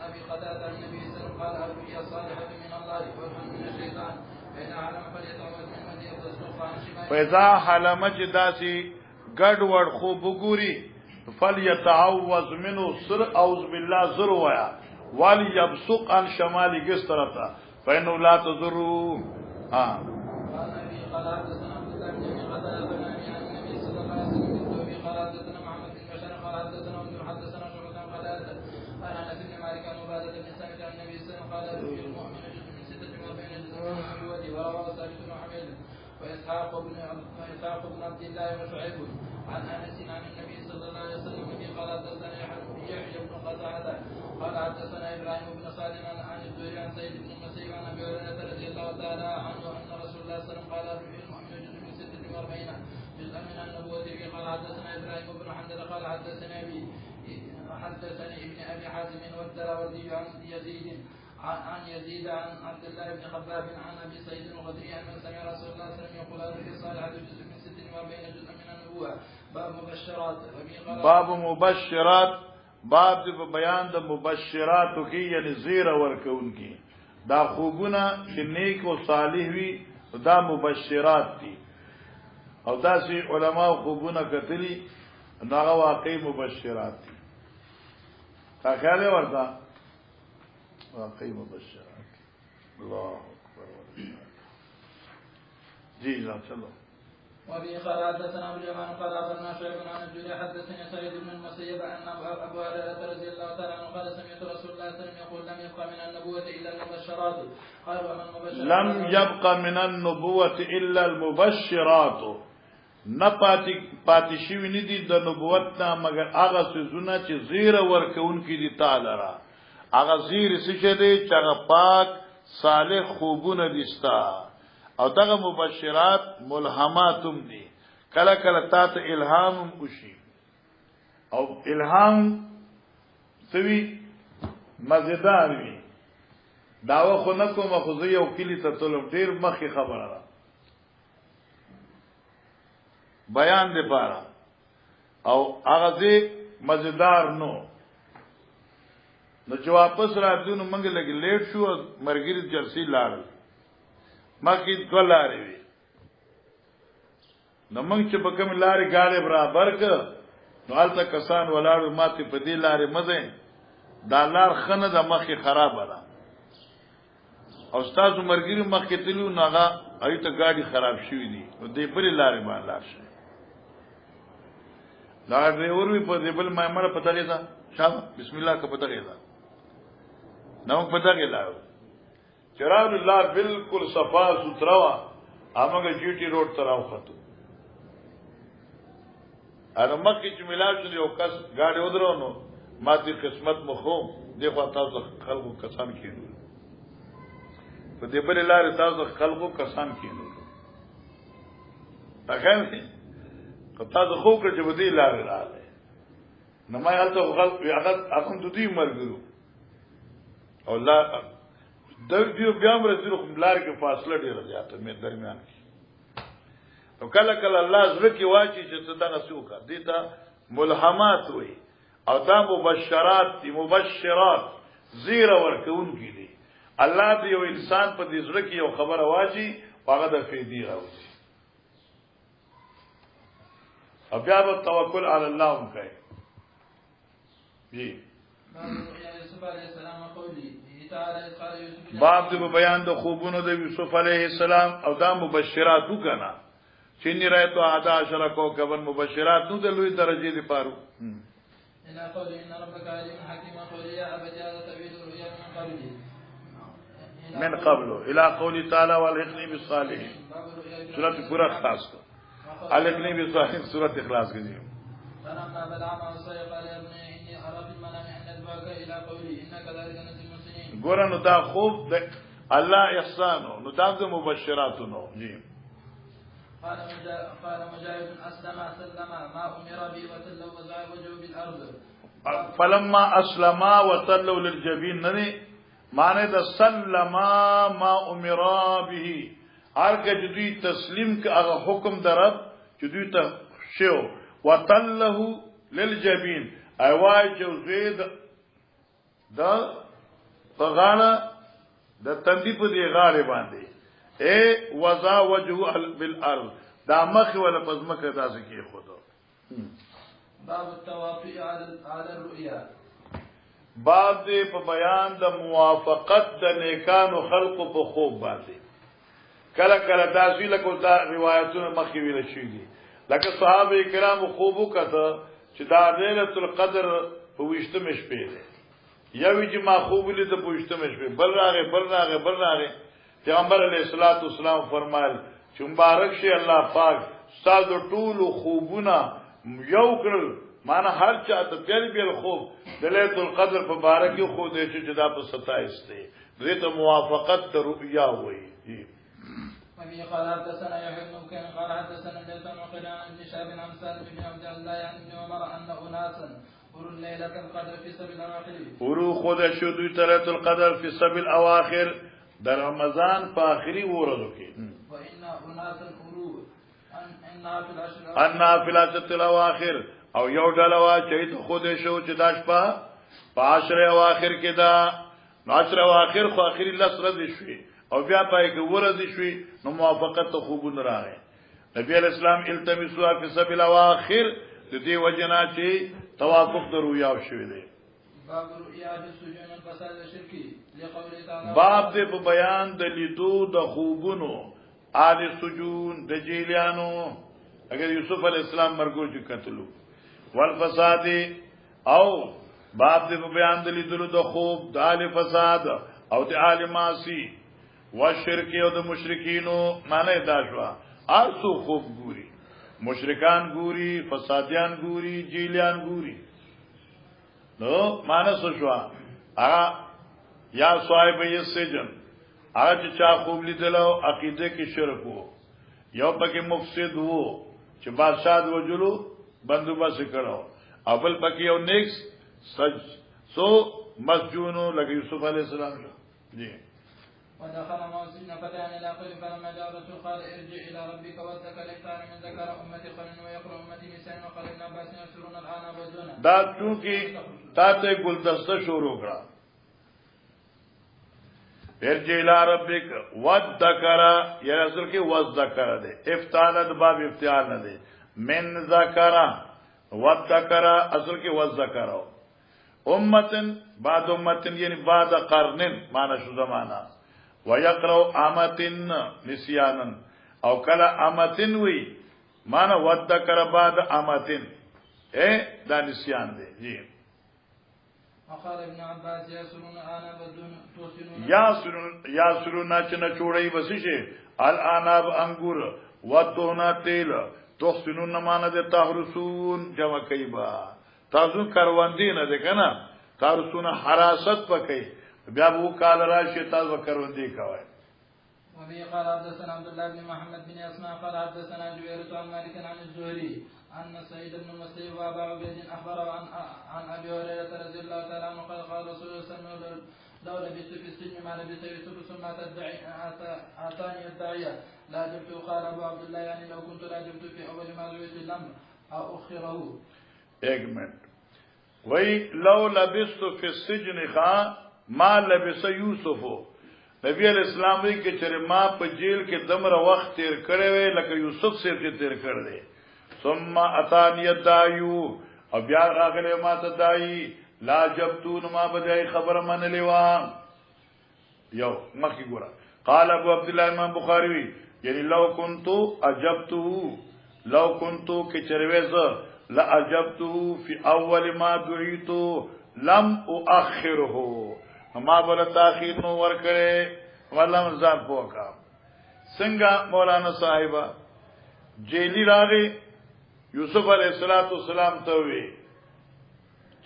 ابي قتادة عن النبي صلى الله عليه وسلم قال الرؤيا الصالحة من الله والحلم من الشيطان فإذا علم فليتعوذ من مدي تصدق عن شماله فإذا حلم چې داسي ګډ وډ خوب وګوري فليتعوذ منه سر اعوذ بالله زر ويا وليبصق عن شمال جسرته فإنه لا تضروا قال ابي قال حدثنا عبد الله بن ابي قتادة عن النبي صلى الله عليه وسلم بالتوبه قال حدثنا محمد بن بشار قال حدثنا ابن حدثنا شعبة عن قتادة عن انس بن مالك عن عبادة بن سامت عن النبي صلى الله عليه وسلم قال رؤيا المؤمن جزء من 46 جزء من النبوة ورواه ثابت بن حميد وإسحاق بن عبد الله وشعيب عن انس عن النبي صلى الله عليه وسلم الذي قال حدثنا يحيى بن قتادة قال حدثنا ابراهيم بن سعد عن الزهري عن سعيد بن المسيب عن ابي هريرة رضي الله تعالى عنه ان رسول الله صلى الله عليه وسلم قال رؤيا المؤمن جزء من 46 جزءا من النبوة قال حدثنا ابراهيم بن حمد قال حدثني ابن ابي حازم والدراوردي عن يزيد عن عبد الله بن خباب عن ابي سعيد الخدري ان سمع رسول الله صلى الله عليه وسلم يقول الرؤيا الصالحة جزء من 46 جزءا من النبوة باب مبشرات باب د بیان د مبشراتو کې یعنی زیره ورکون کې دا خوبونه چې نیک او صالح وي دا مبشرات دي او دا سي علما خوبونه کتلی دا واقعي مبشرات دي تخیل ورته واقعي مبشرات الله اکبر جی لا چلو وفي قال حدثنا ابو اليمان قال اخبرنا شعيب عن الزهري حدثني سعيد بن المسيب ان ابو هريره رضي الله تعالى عنه قال سمعت رسول الله صلى الله عليه وسلم يقول لم يبقى من النبوه الا المبشرات قال وما المبشرات لم يبقى من النبوه الا المبشرات پاتې شوی نه دي د نبوت نه مگر هغه سيزونه چې زیره ورکون کې دي تعالی را هغه زیره څه دي چې هغه پاک صالح خوبونه ديستا او دغه مبشرات ملهماتم دي کله کله تاسو الهام وشي او الهام سوي مزیدار وي داوا خو نه کوم خو زه یو کلی ته تلم ډیر مخې خبره ده بیان دی پاره او هغه دې مزیدار نو چې واپس راځو نو موږ لګ لیټ شو مرګری جرسي لاړ مکه دولارې وي نو موږ چې په کوم لارې غاړې برابر ک نو البته کسان ولاړو ماته په دې لارې مزه دا لار خنه د مخې خراب ده او استاد مرګری مخې تلو ناغه ایته گاډي خراب شوې دي نو دې بل لارې باندې لاړ شي دا ډرایور وی په دې بل مېمره پته لیدا شابه بسم الله کا پته لیدا نو پته لیدا چراغ الله بالکل صفا سترا امغه جی ټی روډ تراو خطو اره مکه چې ملاج یو کس گاډي ودرونو ماته قسمت مخوم دغه تاسو خلکو کسان کینو په دې بل لارې تاسو خلکو کسان کینو تاګم که تاسو خو کړ چې بدی لارې رااله نو ما هلته خلک هغه اخون د دې مرګرو او لا د دې بیا مرزو کوم لار کې فاصله ډیره زیاته مې درمیان کې او کله کله الله زړه کې واچي چې څه دغه سوکا دي ته ملهمات وي او دا مبشرات دي مبشرات زیره ورکون کې دي الله دې یو انسان په دې زړه کې یو خبره واچي هغه د فیدی راوځي او بیا به توکل علی الله هم کوي جی يوسف عليه السلام قولي تعالى إذ قال يوسف باب د بیان د خوبونو د یوسف علیه السلام او دا مبشرات وکنا چنی رایتو احد عشر کوكبا مبشرات نو د لوی درجه دی پارو إلى قول إن ربك عليم حكيم قل يا أبت هذا تأويل الرؤيا من قبله الى قول تعالى والحقني بالصالحين سورۃ پورا خاص کو الحقني بالصالحين سورۃ اخلاص کی فلما بلغ معه السعي قال يا بني إني أرى في المنام أن أتبعك إلى قولي إنك كذلك نجزي المحسنين. ګور نو دا خوب الله احسانو نو دا د مبشراتونو جی. قال مجاهد أسلم ما أمر به وتلوا وجهه بالأرض. فلما اسلم وتلوا للجبين نه معنی دا سلم ما امر به هر کجدی تسلیم که هغه حکم درب جدی ته شو وتله للجبين ایوای جوزید دا غاړه د تندی په دی غاړه باندې اے وضع وجهه بالارض دا مخ ولا پزمکه داسې کې خدا. باب التوافق على الرؤيا. باب دې په بیان د موافقت د نیکانو خلقو په خوب باندې کله کله داسې لکه دا روایتونه مخکې ویل شوي دي لکه صحابه کرام خوب وکړه چې دا ليله القدر په وشتمه شپې ده یوې چې ما خوب لید په وشتمه شپې بل راغه پیغمبر علیه الصلاۃ والسلام فرمایل چې مبارک شي الله پاک ستاسو ټول خوبونه یو کړل معنی هر چاته بیل خوب د ليله القدر په باره کې خو دې چې دا په 27 دی دې ته موافقت ته رؤیا وایي. وفي قال حدثنا يحيى بن كان قال حدثنا ليس وقال عن ابن شهاب عن سالم بن عبد الله يعني ابن عمر ان اناسا وروا ليله القدر في سبيل الاواخر وروا خود شو ليله القدر في سبيل الاواخر در رمضان په اخري ورځو کې وان اناسا وروا ان في العشر الاواخر او یو ډلوا چې ته خود شو چې داش په عشر اواخر کې دا عشر اواخر خو اخري لس ورځې شوي او بیا پای کې ورځې شوي نو موافقت ته خوبونه راغی. نبی علیہ السلام التمسوا فی سبیل الاواخر د دې وجنا چې توافق د رؤیا شوی دی. باب رؤیا د سجون الفساد شرکی لقول تعالی باب دې په بیان د لیدو د خوبونو آل سجون د جیلیانو اگر یوسف علیہ السلام مرګو چې قتلو والفساد او باب دې په بیان د لیدلو د خوب د آل فساد او د آل معاصی وشرک او د مشرکینو معنی دا شو ارسو خوب ګوري مشرکان ګوري فسادیان ګوري جیلیان ګوري نو معنی څه شو یا صاحب السجن هغه چې چا خوب لیدلو عقیده کې شرک وو یو پکې مفسد وو چې بادشاہ وجلو بندوبست کړو او بل پکې یو نیکس سج سو مسجونو لکه یوسف علیہ السلام جی. ودخل موسم فتان الى قوم فلما جاء الرسول قال ارجع الى ربك واتق الافطار من ذكر امتي قرن ويقرا امتي نساء وقال ابن عباس يسرون الان بدون دا چونکی تاته گلدسته شروع کړه ارجع الى ربك وذكر یا اصل کې وذكر ده افتعال د باب افتعال نه ده من ذکر وذكر اصل کې وذكر امتن بعد امتن یعنی بعد قرن معنی شو زمانہ ويقرأ امتن نسيانا او کلا امتن وی معنی وذكر بعد امتن دا نسيان دی جی. وقال ابن عباس يسرون الان بدون یاسرون چنه چوڑی بسی شي الاناب انګور ودونا تیل توسنون معنی د تحرسون جمع کیبا تاسو کاروندی نه ده کنه تاسو نه حراست پکې بیا وو کال راشي تاسو کاروندی کوي. وبه قال حدثنا عبد الله بن محمد بن اسماء قال حدثنا جوير عن مالك عن الزهري ان سعيد بن المسيب وابا عبيد اخبره عن ابي هريره رضي الله تعالى عنه قال قال رسول الله صلى الله عليه وسلم لو لبثت في السجن ما لبثت يوسف ثم اتاني الداعيه لا جبت قال ابو عبد الله يعني لو كنت لا جبت في اول ما زويت لم اخره. ایک منٹ وہی لو لبثت في السجن خان ما لبث یوسف نبی علیہ السلام وی کې چې ما په جیل کې دمره وخت تیر کړی وی لکه یوسف سره چې تیر کړ دی ثم اتانی الدایو او بیا راغله ما ته دای لا جبتون ما بدای خبر منلی و یو مخی ګورا قال ابو عبد الله امام بخاری یعنی لو كنت اجبته لو كنت کچروز لا اجبته في اول ما دعيت لم اؤخره ما بل تاخير نو ور کړي ولم ځان پوکا څنګه مولانا صاحب جیلی راغی یوسف علیہ السلام ته وی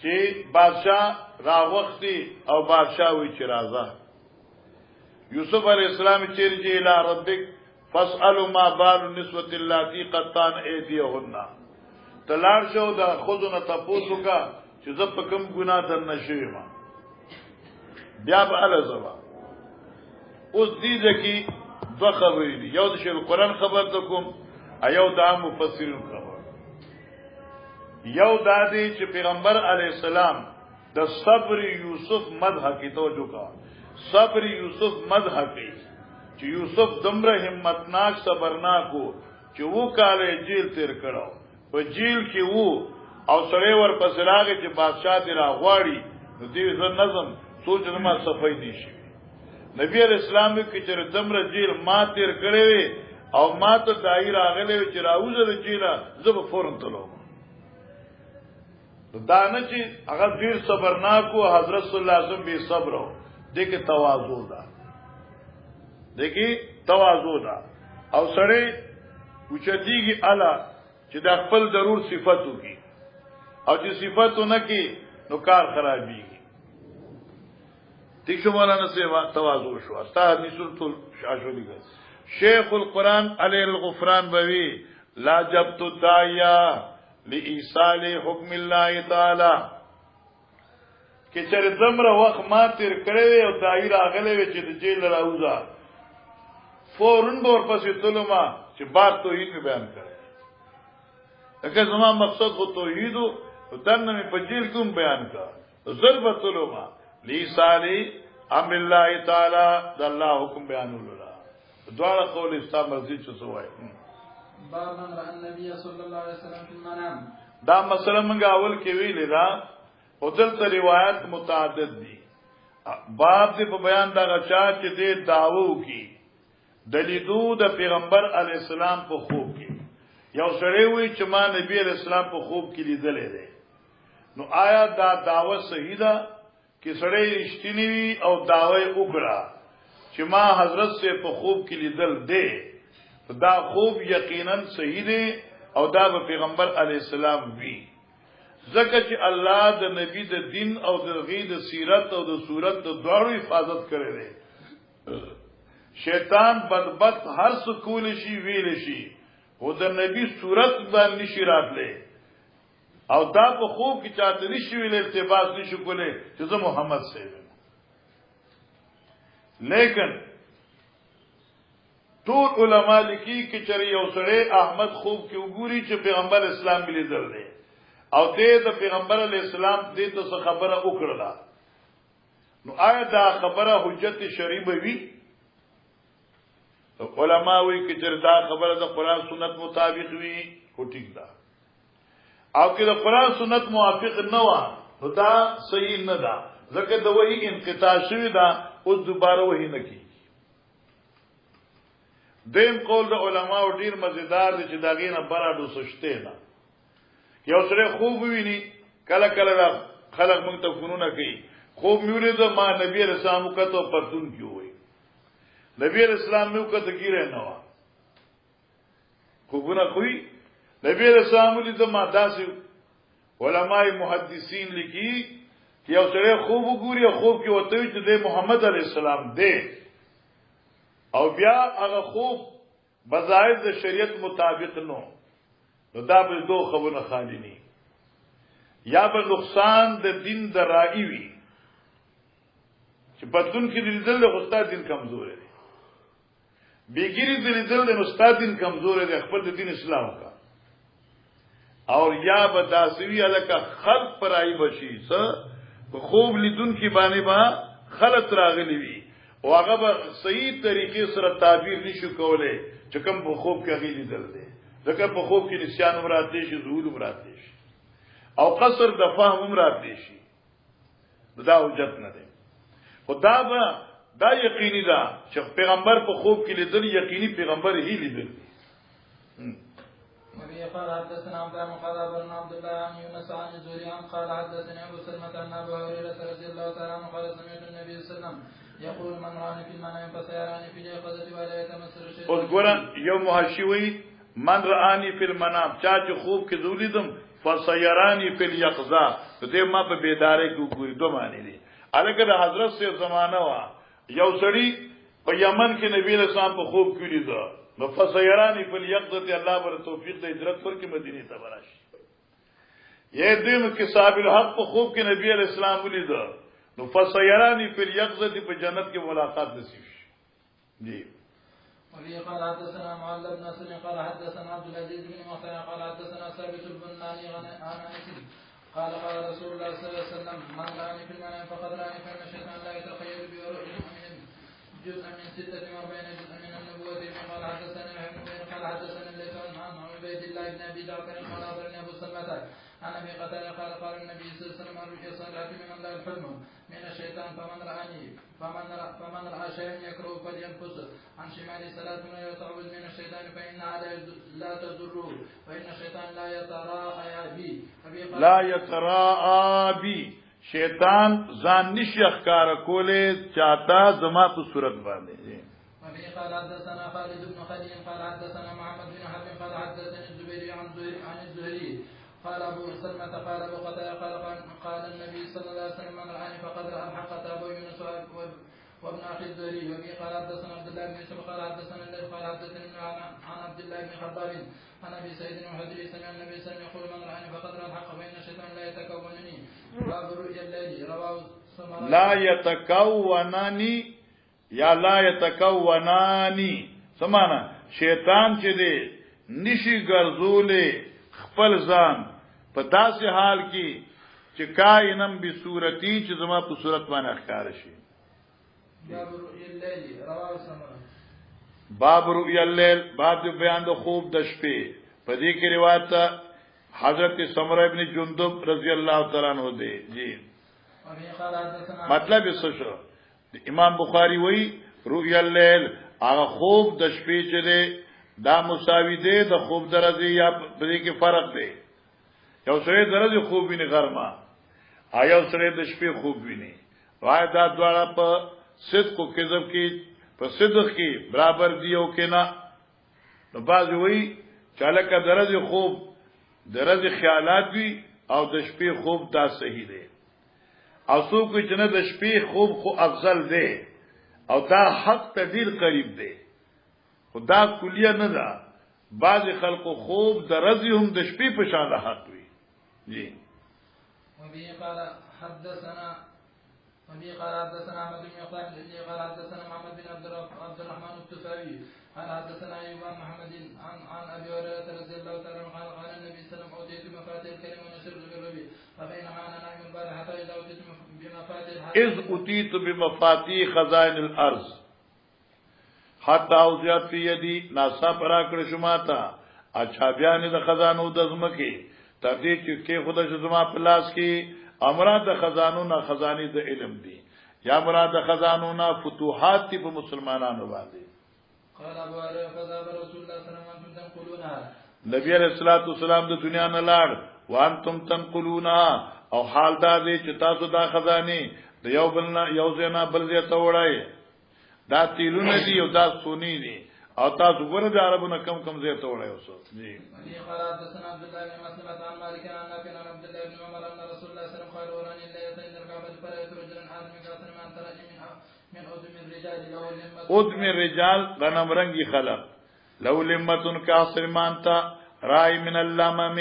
چې بادشاہ راوختی او بادشاہ وی چې راځه یوسف علیہ السلام چیرې الى ربک فاسألوا ما بال النسوة اللاتي قطعن ايديهن تلار شو دا خودونه تاسو کا چې زپ کم ګناه در نشوي ما بیا به ال زوا اوس دې ځکه دو خبرې دي یو د شیخ قرآن خبر دکوم ایو دا مفسرین خبر یو دا دی چې پیغمبر علی السلام د صبر یوسف مدح کی توجه کا صبر یوسف مدح کی چې یوسف دمره همتناک صبرناکو چې وو کاله جیل تیر کړو په جیل کې وو او سره ور پسې راغی چې بادشاہ دې راغواړي نو دې ځن نظم سوچ نه ما صفای دي شي نبی علیہ السلام کې چې دمره جیل ما تیر کړی او ما ته دای راغلی چې راوځه د جیل زب فورن تلو دا نه چې هغه ډیر صبرناکو حضرت صلی الله علیه وسلم به صبر او دغه تواضع ده دغه تواضع ده او سره اوچتیږي اعلی چې د خپل ضرور صفاتو کی او چې صفاتو نه کی نو کار خرابېږي تیشو مولانا سیوا تواضع شو استاد نسرت شاشولی شیخ القرآن علی الغفران بوی لا جبت الدایا لإيصال حکم الله تعالی کې چر دمره وخت ما تیر کړی او دایره غلې چې د جیل راوځه فورن بور پسې تلما چې بات توحید بیان کړي لکه زما مقصد خو توحید او دنه په جیل کوم بیان کړه ضربت تلما لإيصال امر الله تعالی د الله حکم بیانول دواړه قول اسلام مرضی چې سوای باب من رأى النبي صلى الله عليه وسلم في المنام دا مسله منګه اول کې ویل دا او دلته روایت متعدد دي باب دې په بیان دا غچا چې دې داوو کی دلیدو د پیغمبر علی السلام په خوب کې یو سره وی چې ما نبی علی السلام په خوب کې لیدلې ده نو آیا دا داوا صحیح ده چې سره رښتینی وي او داوی وکړه چې ما حضرت سے په خوب کې لیدل ده دا خوب یقینا صحیح دی او دا به پیغمبر علی السلام وی ځکه چې الله د نبی د دین او د غید سیرت او د صورت د دواړو حفاظت کړی دی شیطان بدبخت هر څه کول شي ویل شي او د نبی صورت باندې نشي راتله او دا په خوب کې چاته نشي ویل التباس نشي کولای چې زه محمد سره لیکن ټول علما لیکي چې چری یو سره احمد خوب کې وګوري چې پیغمبر اسلام بلی در دی او دې د پیغمبر علی السلام دې ته خبره وکړه نو آیا دا خبره حجت شرعی وي علما وی چې چر دا خبره د قران سنت مطابق وي خو ټیک ده او کې د قران سنت موافق نه و نو دا صحیح نه ده ځکه د وحی انقطاع شوی دا اوس دوباره وحی نه کی دیم قول د علماء ډیر مزیدار دي چې دا غینه براډو سشته نه یو سره خوب ویني کله کله خلک مونږ ته فنونه کوي خوب میوري د ما نبی رسول الله کته پرتون کیوي نبی رسول الله نو کته ګیره نه و خوبونه کوي نبی رسول الله د ما داسې علماء محدثین لیکي چې یو سره خوب وګوري خوب کې وته چې د محمد علی السلام دی او بیا هغه خوب بظاهر د شریعت مطابق نو دا به دوه خبرونه خالی ني یا به نقصان د دین درائي وي چې بدون کې لیدل د استاد دین کمزور دی بیګری د لیدل د استاد دین کمزور دی خپل د دین اسلام کا او یا به داسوی الکه خلق پرای بشي څه خوب لیدون کې باندې با خلق راغلی وي او هغه به صحیح طریقې سره تعبیر نشو کولای چې کوم په خوب کې غیلی دل دي ځکه په خوب کې نسيان مراد دي شي ظهور مراد دي شي او قصر د فهم مراد دي شي دا حجت نه ده خدا به دا یقیني ده چې پیغمبر په خوب کې لیدل یقیني پیغمبر هی لیدل. وبه قال حدثنا عبدان قال أخبرنا عبد الله عن يونس عن الزهري قال حدثني أبو سلمة عن أبي هريرة رضي الله تعالى عنه قال سمعت النبي صلى الله عليه وسلم يقول من رآني في المنام فسيراني في اليقظة ولا يتمثل الشيطان. اوس ګورن یو محشوي من رآني في المنام چا چې خوب کې زولیدم فسيراني في اليقظة دې ما په بیداری کې ګوري دوه معنی دي. الګا د حضرت سے زمانہ وا یو سړی په یمن کې نبی له سلام په خوب کې لیدل نو فسيراني في اليقظة الله بر توفیق د هجرت ورکې مدینه ته ورشي. یہ دیم کې صاحب الحق په خوب کې نبی علیہ السلام ولیدل نو فسيراني في اليقظة په جنت کې ملاقات نصیب شي. جی وفي قال حدثنا معل بن نصر قال حدثنا عبد العزيز بن مختار قال حدثنا ثابت البناني عن انس قال قال رسول الله صلى الله عليه وسلم من رآني في المنام فقد رآني فإن الشيطان لا يتخيل بي ورؤيا من جزء من 46 جزء من النبوة. قال حدثنا ابن بكر قال حدثنا الليث عن عبيد الله بن ابي جعفر قال اخبرني ابو سلمة عن ابي قتادة قال قال النبي صلى الله عليه وسلم الرؤيا صالحة من الله الحلم من الشيطان فمن رأى شيئا يكره فلينفس عن شمال ثلاث ويتعوذ من الشيطان فإنها لا تضره فإن الشيطان لا يتراءى بي شیطان ځان نشي ښکار کوله چاته زما په صورت باندې. وفي قال حدثنا خالد بن خليل قال حدثنا محمد بن حرب قال حدثني الزبير عن الزهري قال ابو سلمة قال ابو قتادة قال النبي صلى الله عليه وسلم من رآني فقد رأى الحق ابو يونس وابن اخي الزهري. وفي قال حدثنا عبد الله بن يوسف قال حدثنا الليث قال حدثني عن عبد الله بن خباب عن ابي سعيد الخدري سمع النبي صلى الله عليه وسلم يقول من رآني فقد رأى الحق فإن الشيطان لا يتكونني. باب رؤيا الليل رواه لا يتكونني یا لا يتكوناني سمانا شیطان چې دی نشي ګرځولې خپل ځان په داسې حال کې چې کائنم به صورتي چې زما په صورت باندې ښکار شي. باب رؤيا الليل رواه سمرا. باب رؤيا الليل باب بیان د خوب د شپې. په دې کې روایت حضرت سمره ابن جندب رضی الله تعالی عنہ دی. جی مطلب څه شو؟ امام بخاری وی رؤيا الليل هغه خوب د شپې چې دی دا مساوی دی د خوب درځي یا په دې کې فرق دی. یو سره درځي خوب ویني غرمه آیا سره د شپې خوب ویني وای دا دواړه په صدق او کذب کې په صدق کې برابر دی او کې نه. نو باز وی چاله کا درځي خوب درځي خیالات وی او د شپې خوب دا صحیح دی. او څوک چې نه د شپې خوب خو افضل دی او دا حق ته ډیر قریب دی خدا کلیه نه ده. بعض خلکو خوب د رضی هم د شپې په شان حق وي. جی وبه قال حدثنا احمد بن يقال قال حدثنا محمد بن عبد الرحمن التفاوي قال حدثنا ايوب بن محمد عن ابي هريره رضي الله تعالى عنه قال النبي صلى الله عليه وسلم اوتيت مفاتيح الكلم ونشر بالرب فبينما انا نائم البارحه اذا اوتيت بمفاتيح خزائن الارض حتی اوزیات فی یدی ناسا پرا کړ شما تا اچھا بیان د خزانو د زمکه تدې چې خدای زما په لاس کې امراد د خزانو نه خزانی د علم دي یا مراد د خزانو نه فتوحات په مسلمانانو باندې. قال ابو هريره فذهب رسول الله صلى الله عليه وسلم تنقلونها نبی علیہ الصلوۃ والسلام د دنیا نه لاړ وانتم تنقلونها او حال دا دی چې تاسو دا خزانه د یو بل نه یو ځنا بل ځای ته وړای دا تیلونه دي او دا سونی دي او تاسو ګوره د عربونو کم ځای ته وړای اوسو. جی قال حدثنا عبد الله بن مسلمة عن مالك عن نافع عن عبد الله بن عمر ان رسول الله صلى الله عليه وسلم قال وراني الليلة عند الكعبة فرأيت رجلا عالما كاسر من ترج من أدم الرجال له لمة ادم الرجال غنم رنگی خلق لو لمتن کاسر مانتا رای من اللمم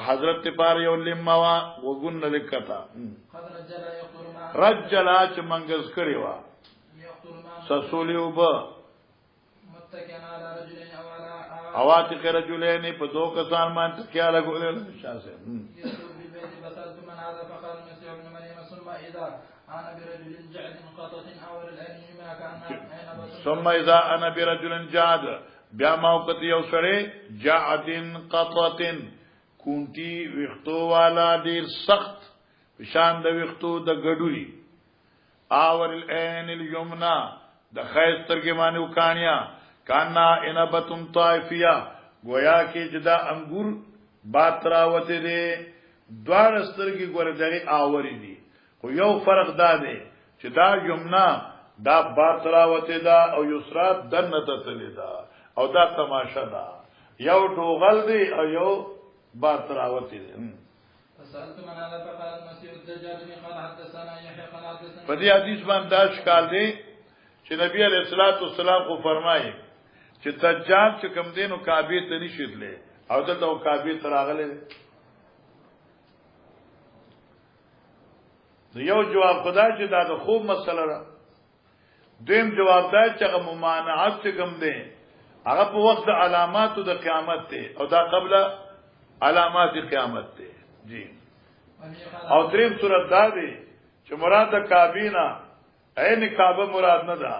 حضرت پار یو لموا وګن لکتا رجلا چې منګز کړی وا سسولی وب اواتق رجلین په دو کسان باندې کیا لګول شاسه ثم اذا انا برجل جاد بیا موقت یو سره جعد قطه کونټي وختو والا ډیر سخت شان د وختو د ګډوري اور العين اليمنى د خیر سترګې باندې وکانیا کانا انبتم طائفیه گویا کې جدا انګور باتراوته دي دوار سترګې ګور دغه آوري دي خو یو فرق دا دی چې دا یمنا دا باتراوته دا او یسرا دنته تللی دا او دا تماشا دا یو ډوغل دی او یو باتراوته دي په دې حدیث باندې دا ښکار دی چې نبی علیہ الصلوۃ والسلام خو فرمایي چې دجال چې کوم دینو کعبه ته نشیدلې او دلته کعبه ته راغله یو جواب خدا چې دا د خوب مسله را دویم جواب دا چې هغه ممانعت چې کوم دی هغه په وخت د علاماتو د قیامت ته او دا قبل علامات قیامت ته جی او دریم صورت دا دی چې مراد د کعبینا عین کعبه مراد نه ده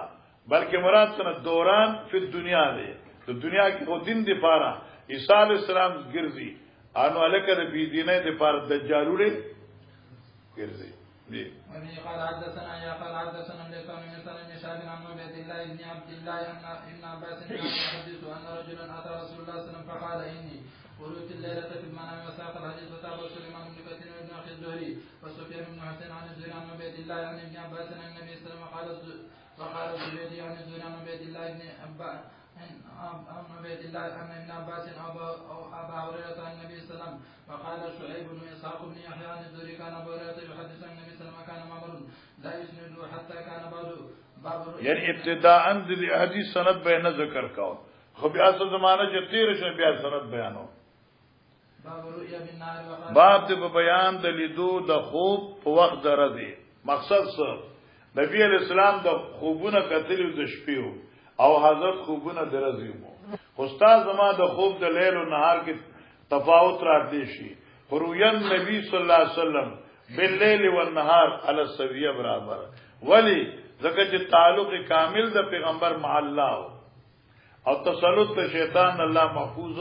بلکې مراد څنګه دوران په دنیا دی د دنیا کې خو دین دی پاره عیسی علی السلام ګرځي انو الکه د بی دینه دی پاره دجالوړي ګرځي دی ومن قال حدثنا يا قال حدثنا لسان من سلم شاب عن عبد الله بن عبد الله ابن عباس يحدث ان رجلا اتى رسول الله صلى الله عليه وسلم فقال اني قلت الليله في المنام وساق الحديث وتابع سليمان بن كثير بن اخي الزهري وسفيان بن حسين عن الزهري عن عبد الله عن ابن عباس عن النبي صلى الله عليه وسلم وقال الزبيدي عن الزهري عن عبد الله بن عباس عن عبد الله عن ابن عباس او ابا هريره عن النبي صلى الله عليه وسلم وقال شعيب بن اسحاق بن يحيى عن الزهري كان ابو هريره يحدث عن النبي صلى الله عليه وسلم كان مامر لا يسند حتى كان باب یعنی ابتداء د حدیث سند بیان ذکر کاو خو بیا څه زمانہ چې تیر شو بیا سند بیانو باب د بیان د لیدو د خوب په وخت درځي مقصد څه نبی علیہ السلام د خوبونه کتلو د شپې او حضرت خوبونه درځي مو استاد زما د خوب د لیل او نهار کې تفاوت راځي شي خروین نبی صلی الله علیه وسلم باللیل والنهار علی السویه برابر ولی ځکه چې تعلق کامل د پیغمبر مع الله او تسلط شیطان الله محفوظ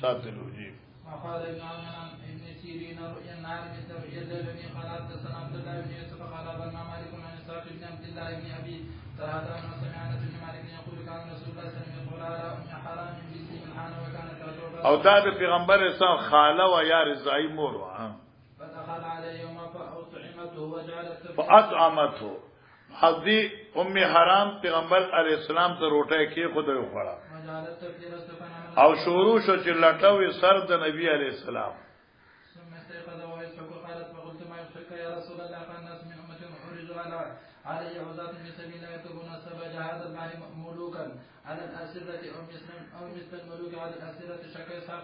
ساتلو جی قال ابن سيرين رؤيا النار مثل رؤيا الليل قال حدثنا عبد الله بن يوسف قال ابن مالك عن اسحاق بن عبد الله بن ابي طلحه عن سمع انس بن مالك يقول كان رسول الله صلى الله عليه وسلم يقول على ام حرام باسم الحان وكانت او دا د پیغمبر اسلام خاله و یا رضای مور و فدخل عليه يوم فاطعمته وجعلت فاطعمته حضی ام حرام پیغمبر علیہ السلام ته روټه کې خود یې خوړه او شروع شو چې لټوي سر د نبی علیہ السلام ثم استيقظ ويسحق قالت فقلت ما يشك يا رسول الله فالناس من امه عرض علي عزات من سبيل الله يكتبون سبج هذا المال ملوكا على الاسره او مثل الملوك على الاسره شكيسا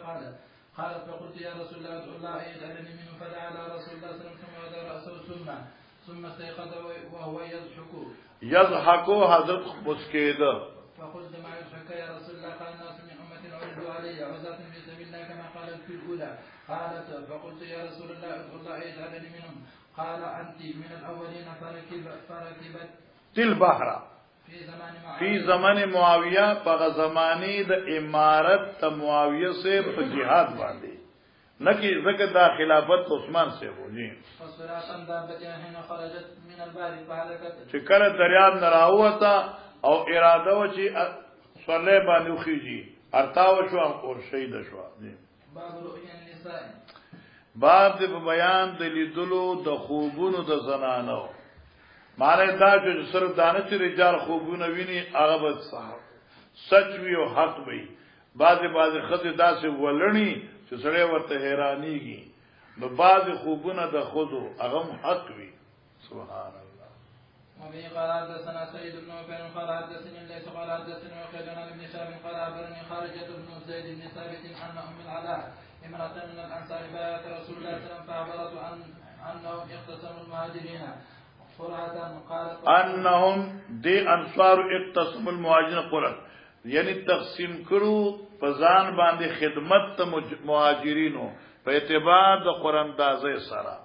قالت فقلت يا رسول الله ادعو الله ان يجعلني منه فدعا على رسول الله صلى الله عليه وسلم ثم وضع راسه ثم استيقظ وهو يضحك حضرت مسكيد فقلت ما يضحك يا رسول الله قال الناس من امه عرضوا علي عزات في سبيل الله كما قالت في الاولى قالت فقلت يا رسول الله ادعو الله ان يجعلني منهم قال انت من الاولين فركبت البحر في زمان معاویہ په زمانی د امارت معاویہ سے په جهاد باندې نکی زکه دا خلافت عثمان سے وو جی چې کله دریاب نه راوته او اراده و چې صلی باندې خوږي ارتاو شو او شهید شو جی باب د بیان د لیدلو د خوبونو د زنانو معنی دا چې صرف دانه چې رجال خوبونه ویني هغه به سچ وي او حق وي بعضی خدای داسې ولړني چې سړی ورته حیرانيږي نو بعضی خوبونه د خودو هغه حق وي سبحان الله وبه قال حدثنا سيد بن وكيع قال حدثني ليس قال حدثني وكيع عن ابن شهاب قال أخبرني خارجة بن زيد بن ثابت أن أم العلاء امرأة من الأنصار بايعت رسول الله صلى الله عليه وسلم فأخبرته أنهم اختصموا المهاجرين انهم دی انصار اقتسم المهاجرین قرات یعنی تقسیم کړو فزان باندې خدمت ته مهاجرینو په اعتبار د قران اندازې سره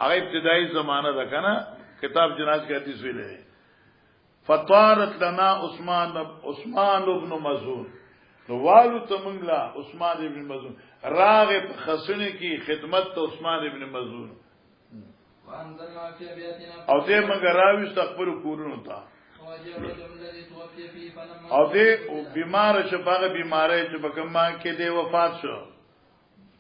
هغه ابتدایي زمانہ ده کنه کتاب جناز کې حدیث ویلې فطارت لنا عثمان ابن مزون نو والو تمنګلا عثمان ابن مزون راغه خسنه کی خدمت ته عثمان ابن مزون وأنزلنا في أبياتنا او دې مګراوي استغفر کورونو ته وجاء الرجل الذي توفي فيه فلما او دې بیمار شپه بیماری چې بکما کې دې وفات شو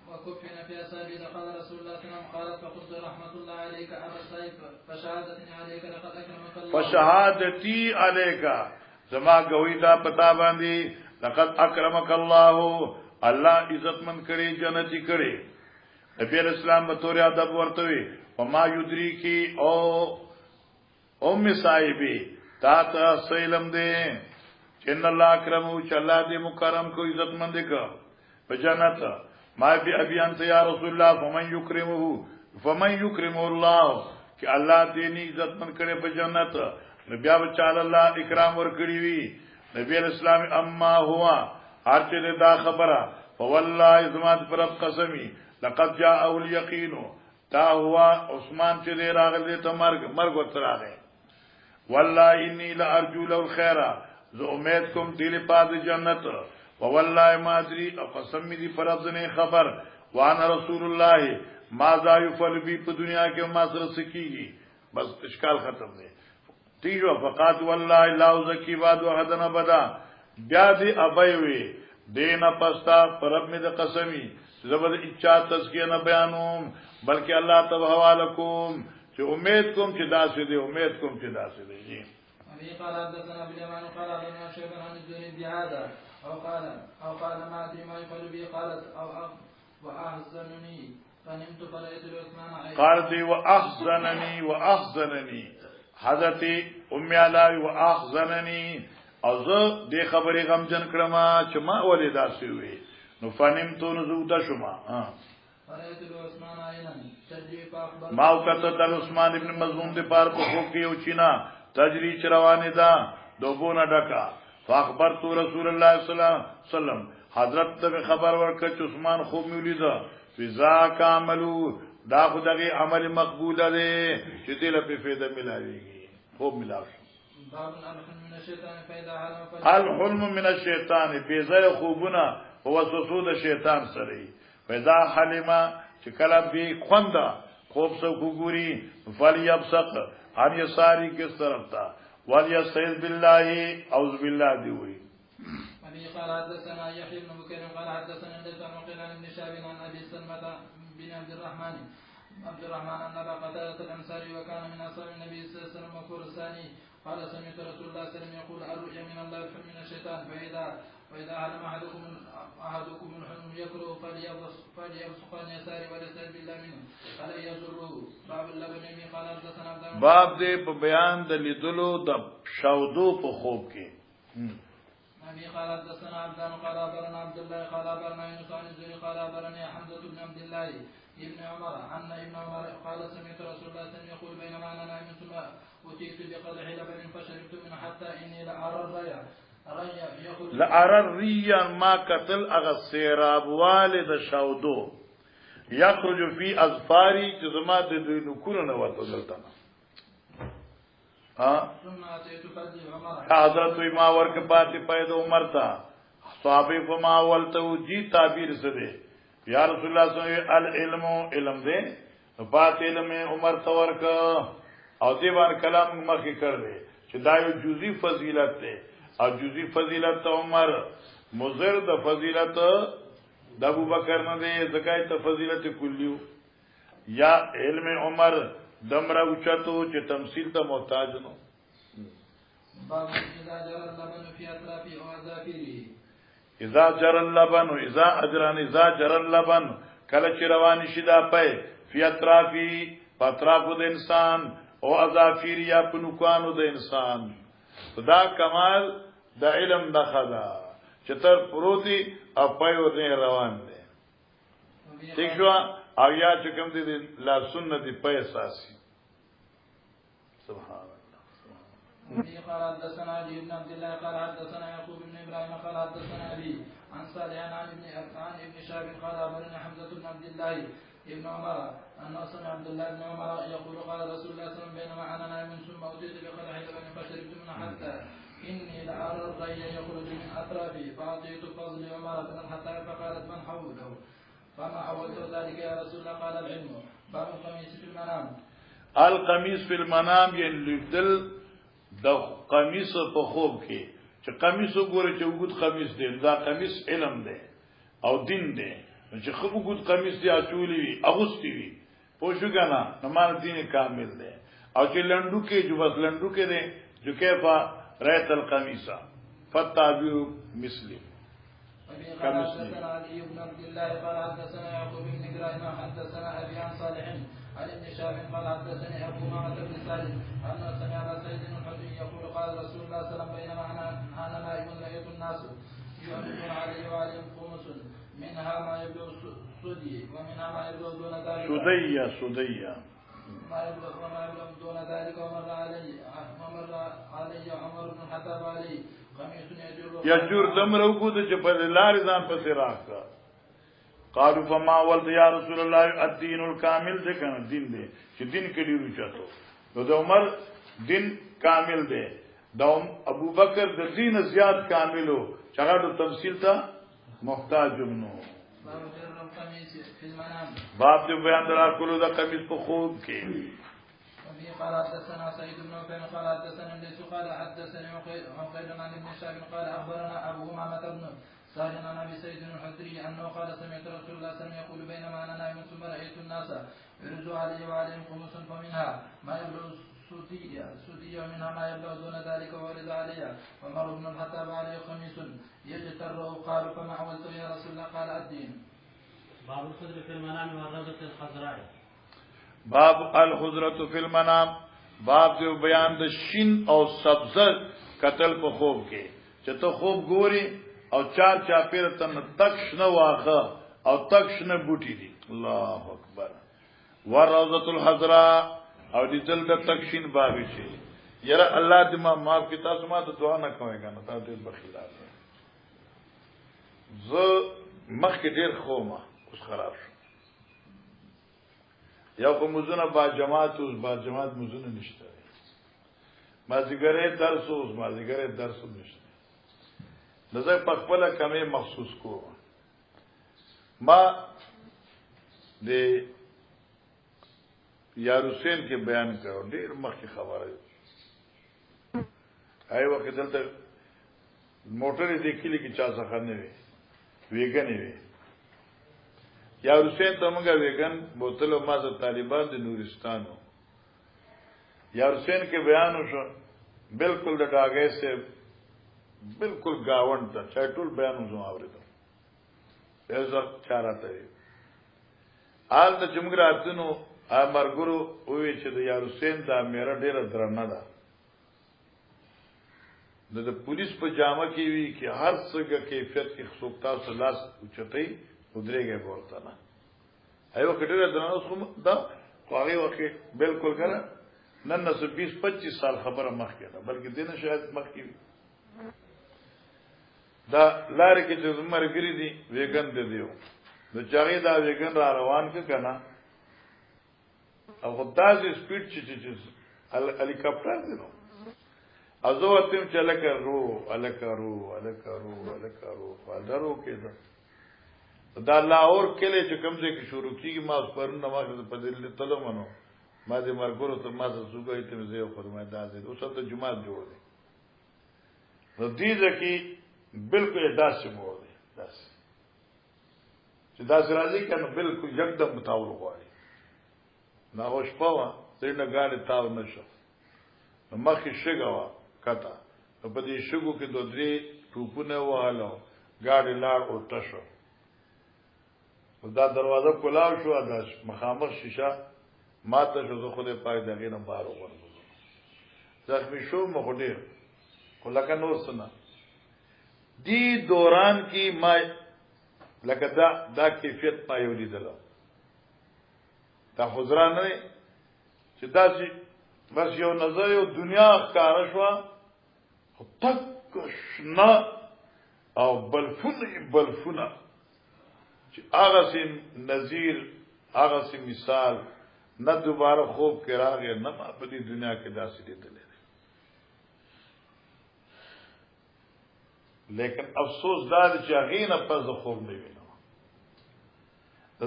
وكفنا في أسابيل قال رسول الله صلى الله عليه وسلم قالت فقلت رحمة الله عليك أبا السيف فشهادتني عليك لقد أكرمك الله فشهادتي عليك زما گوی دا پتا باندې لقد اکرمک الله الله عزت من کړي جنتی کړي نبی اسلام په تور ادب ورته وي وما یدری کی او ام صاحبی تا ته سلام دې ان الله اکرمو چې الله دې مکرم کو عزت مند کا په جنت ما بی ابي انت یا رسول الله فمن يكرمه الله کہ اللہ دینی عزت من کرے په جنت نبی چال الله اکرام ور کړی وی نبی اسلام اما هوا هر چې دا خبره فوالله ازمات پر قسمی لقد جاء اليقين تا هوا عثمان چې راغلی ته مرګ وتراغه والله انی لارجو له الخير زه امید کوم دل پاد جنت والله ما ادري او قسم دي فرض نه خبر وانا رسول الله ما ذا يفعل بي په دنیا کې ما سره سکیږي بس اشکال ختم دی تیجو فقات والله لا زکی بعد وحدنا بدا بیا دی ابوي دینا پستا پرب می د قسمی زبر اچا تزکیه نه بیانوم بلکې الله تبارک حواله کوم چې امید کوم چې داسې دی امید کوم چې داسې دی جی ابي قال حدثنا باليمان قال لنا شيخا عن الدنيا بهذا او قال ما ادري ما يفعل بي قالت او واحزنني فنمت فرأيت العثمان قالت واحزنني حضرت ام علی واحزنني او زه دې خبرې غم جن کړم چې ما ولې داسې وي نو فنمت نزوده شما فرأيت العثمان عينا تجري فاخبر ما وکړه د عثمان ابن مظلوم د پار په خو کې او چینا تجری چروانه دا دوبونه ډکا فاخبرت رسول الله صلی الله علیه وسلم حضرت ته خبر ورکړ چې عثمان خوب میولید فزا کاملو دا خدای عمل مقبول دی چې دې له په فایده ملاويږي خوب ملاوي باب الحلم من الشیطان فإذا الحلم من الشیطان بیزای خوبونه هو وسوسه د شیطان سره فإذا حلم چې کله به خوندا خوب سو ګوري فلیبسق هر یساری کس طرف تا وليستعذ بالله اعوذ بالله دی وی ابي قال حدثنا يحيى بن بكير قال حدثنا ليس عن قيلان بن شهاب عن ابي سلمة بن عبد الرحمن ان ابا قتادة الانصاري وكان من اصحاب النبي صلى الله عليه وسلم مكفور الثاني قال سمعت رسول الله صلى الله عليه وسلم يقول الرؤيا من الله والحلم من الشيطان فاذا علم احدكم الحلم يكره فليبصق عن يساره وليستعذ بالله منه فلا يضره باب اللبن قال حدثنا باب دې په بیان د لیدلو د شاودو په خوب کې ابي قال حدثنا عبدان قال أخبرنا عبد الله قال أخبرنا يونس عن الزهري قال أخبرني حمزة بن عبد الله ابن عمر أن ابن عمر قال سمعت رسول الله صلى الله عليه وسلم يقول بينما أنا نائم ثم أتيت بقدح لبن فشربت منه حتى إني لأرى الريا ما قتل أغسيراب والد شاودو يخرج في أظفاري جزما د دوی نکونه نه ورته دلته حضرت ما ورک پاتې پیدا عمر تا صحابه فما ولته جی تعبیر سره یا رسول الله صلی الله علیه وسلم العلم علم دې پاتې علم عمر تا ورک او دې باندې کلام مخکې کړ دې چې دا یو جزئی فضیلت ده او جزئی فضیلت عمر مضر د فضیلت د ابوبکر نه ده زکایت فضیلت کلیو یا علم عمر دمرا اوچتو چې تمثيل ته محتاج نو باب اذا جرى اللبن في اطراف او اظافره اذا جرى اللبن اذا اجران اذا جرى اللبن کله چې روان شي دا په فی اطرافی اطراف د انسان او اظافیر یا پنوکانو د انسان دا کمال د علم د خدا چې تر پروتي او پيو نه روان دي ٹھیک شو او یا چې کوم دي لا سنت په اساسي سبحان الله قال حدثنا علي بن عبد الله قال حدثنا يعقوب بن ابراهيم قال حدثنا ابي عن صالح عن ابن شهاب قال أخبرني حمزة بن عبد الله ابن عمر أن سمع عبد الله بن عمر يقول قال رسول الله صلى الله عليه وسلم بينما أنا نائم ثم أتيت بقدح لبن فشربت منه حتى إني لأرى الري يخرج من أطرافي فأعطيت فضل عمر حتى فقالت من حوله فما أولت ذلك يا رسول الله قال العلم باب القميص في المنام القمیص فی المنام یعنی لیدل د قمیص په خوب کې چې قمیص وګوره چې وګد قمیص دی دا قمیص علم دی او دین دی چې خو وګد قمیص دی اچولی وي اغوستی وي پوښو کنه نماز دین کامل دی او چې لندو کې جو بس لندو کې دی جو کیفا رایت القمیصا فتابو مسلم قال حدثنا علي بن عبد الله قال حدثنا يعقوب بن ابراهيم حدثنا ابي عن صالح عن ابن شهاب قال حدثني ابو امامه بن سالم انه سمع ابا سعيد الخدري يقول قال رسول الله صلى الله عليه وسلم بينما انا نائم لقيت الناس يؤمنون علي وعليهم خمس منها ما يبلغ سدي ومنها ما يبلغ دون ذلك سدية ما يبلغ دون ذلك ومر علي عمر بن الخطاب علي یجور دمرو کو د چې په لار ځان پسې راځه قالوا فما ولد یا رسول الله الدين الكامل ده کنه دین دی چې دین کې ډیرو چاته نو د عمر دین کامل دی د ابو بکر د دین زیات کاملو چغه د تفصیل ته محتاج نو باب دې بیان درا کولو د قمیص په خوب کې قال حدثنا سعيد بن عفان قال حدثنا ليس قال حدثني عقيل عن ابن شهاب قال اخبرنا ابو امامه بن سالم عن ابي سعيد الخدري انه قال سمعت رسول الله صلى الله عليه وسلم يقول بينما انا نائم ثم رايت الناس يرجو علي وعليهم خمس فمنها ما يبلغ سدي ومنها ما يبلغ دون ذلك وورد علي ومر بن الخطاب عليه خميس يجتره قال فما عولت يا رسول الله قال الدين باب الخضر في المنام والروضة الخضراء باب الخضرة فی المنام باب دیو بیان د شین او سبزه قتل په خوب کې چې ته خوب ګوري او چار پیر تن تکش نه واخه او تکش نه بوټی دي الله اکبر والروضة الخضراء او دې دل د تکشین باب شي یره الله دې ما معاف کی تاسو ما ته دعا نه کوی کنه تاسو دې بخیلات زه مخکې ډیر خومه اوس خراب شو یا په مزونه با جماعت اوس با جماعت مزونه نشته ما زیګره درس اوس ما زیګره درس نشته نظر په خپل کمې محسوس کوم ما د یار حسین کې بیان کړو ډیر مخکې خبره آی وخت دلته موټر دې کلی کې چا څخه نه وي ویګنې وي یا حسین ته موږ ویګن بوتل ما ز طالبان د نورستانو یا حسین کې بیان وشو بالکل د ډاګې سے بالکل گاوند ته چټول بیان وزو اوریدو ایزه چارته آل د جمګراتونو امرګرو وې چې د یا حسین دا میرا ډیره درنه ده د پولیس په جامه کې وی چې هر څه کیفیت کې خصوصا سلاس اوچتای ودرېږي ورته نه ایو کډره درنه خو دا خواږي وخت بالکل کنه نن 20-25 سال خبره مخکې ده بلکې دینه شاید مخکې دا لارې کې چې زمرګری دي ویګن دي دیو نو چاغي دا ویګن را روان کې کنه او خدای سپیډ چې هلیکاپټر دی نو ازو اتم چلکرو الکرو فالدرو کې دا لاور کله چې کوم ځای کې شروع کیږي ما پرون نماز په دې تلو منو ما دې مرګورو ته ما زوګای ته زه فرمای دا دې اوس ته جمعه جوړ دي نو دې ځکه بالکل داسې مو دي داسې چې داسې راځي کنه بالکل یکدم متاول غواړي نه هوښ پوا څنګه غاړي تاو نشو مخې شګوا کته په دې شګو کې دوه درې ټوپونه وهاله غاړي لاړ او تشو دا دروازه کلاو شو دا مخامخ شیشه ماته شو زه خو دې پای دغه نه بار وګورم زخمی شو مخ ډیر خو لکه نور سنا دی دوران کې ما لکه دا کیفیت ما یو لیدل دا حضران نه چې دا چې بس یو نظر یو دنیا ښکار شو خو تکشنا او بلفونه چې هغه سي نذیر هغه سي مثال نه دوباره خوب کې راغی نه په دې دنیا کې داسې لیدل لیکن افسوس دا چې هغه نه پز خوب نه وینم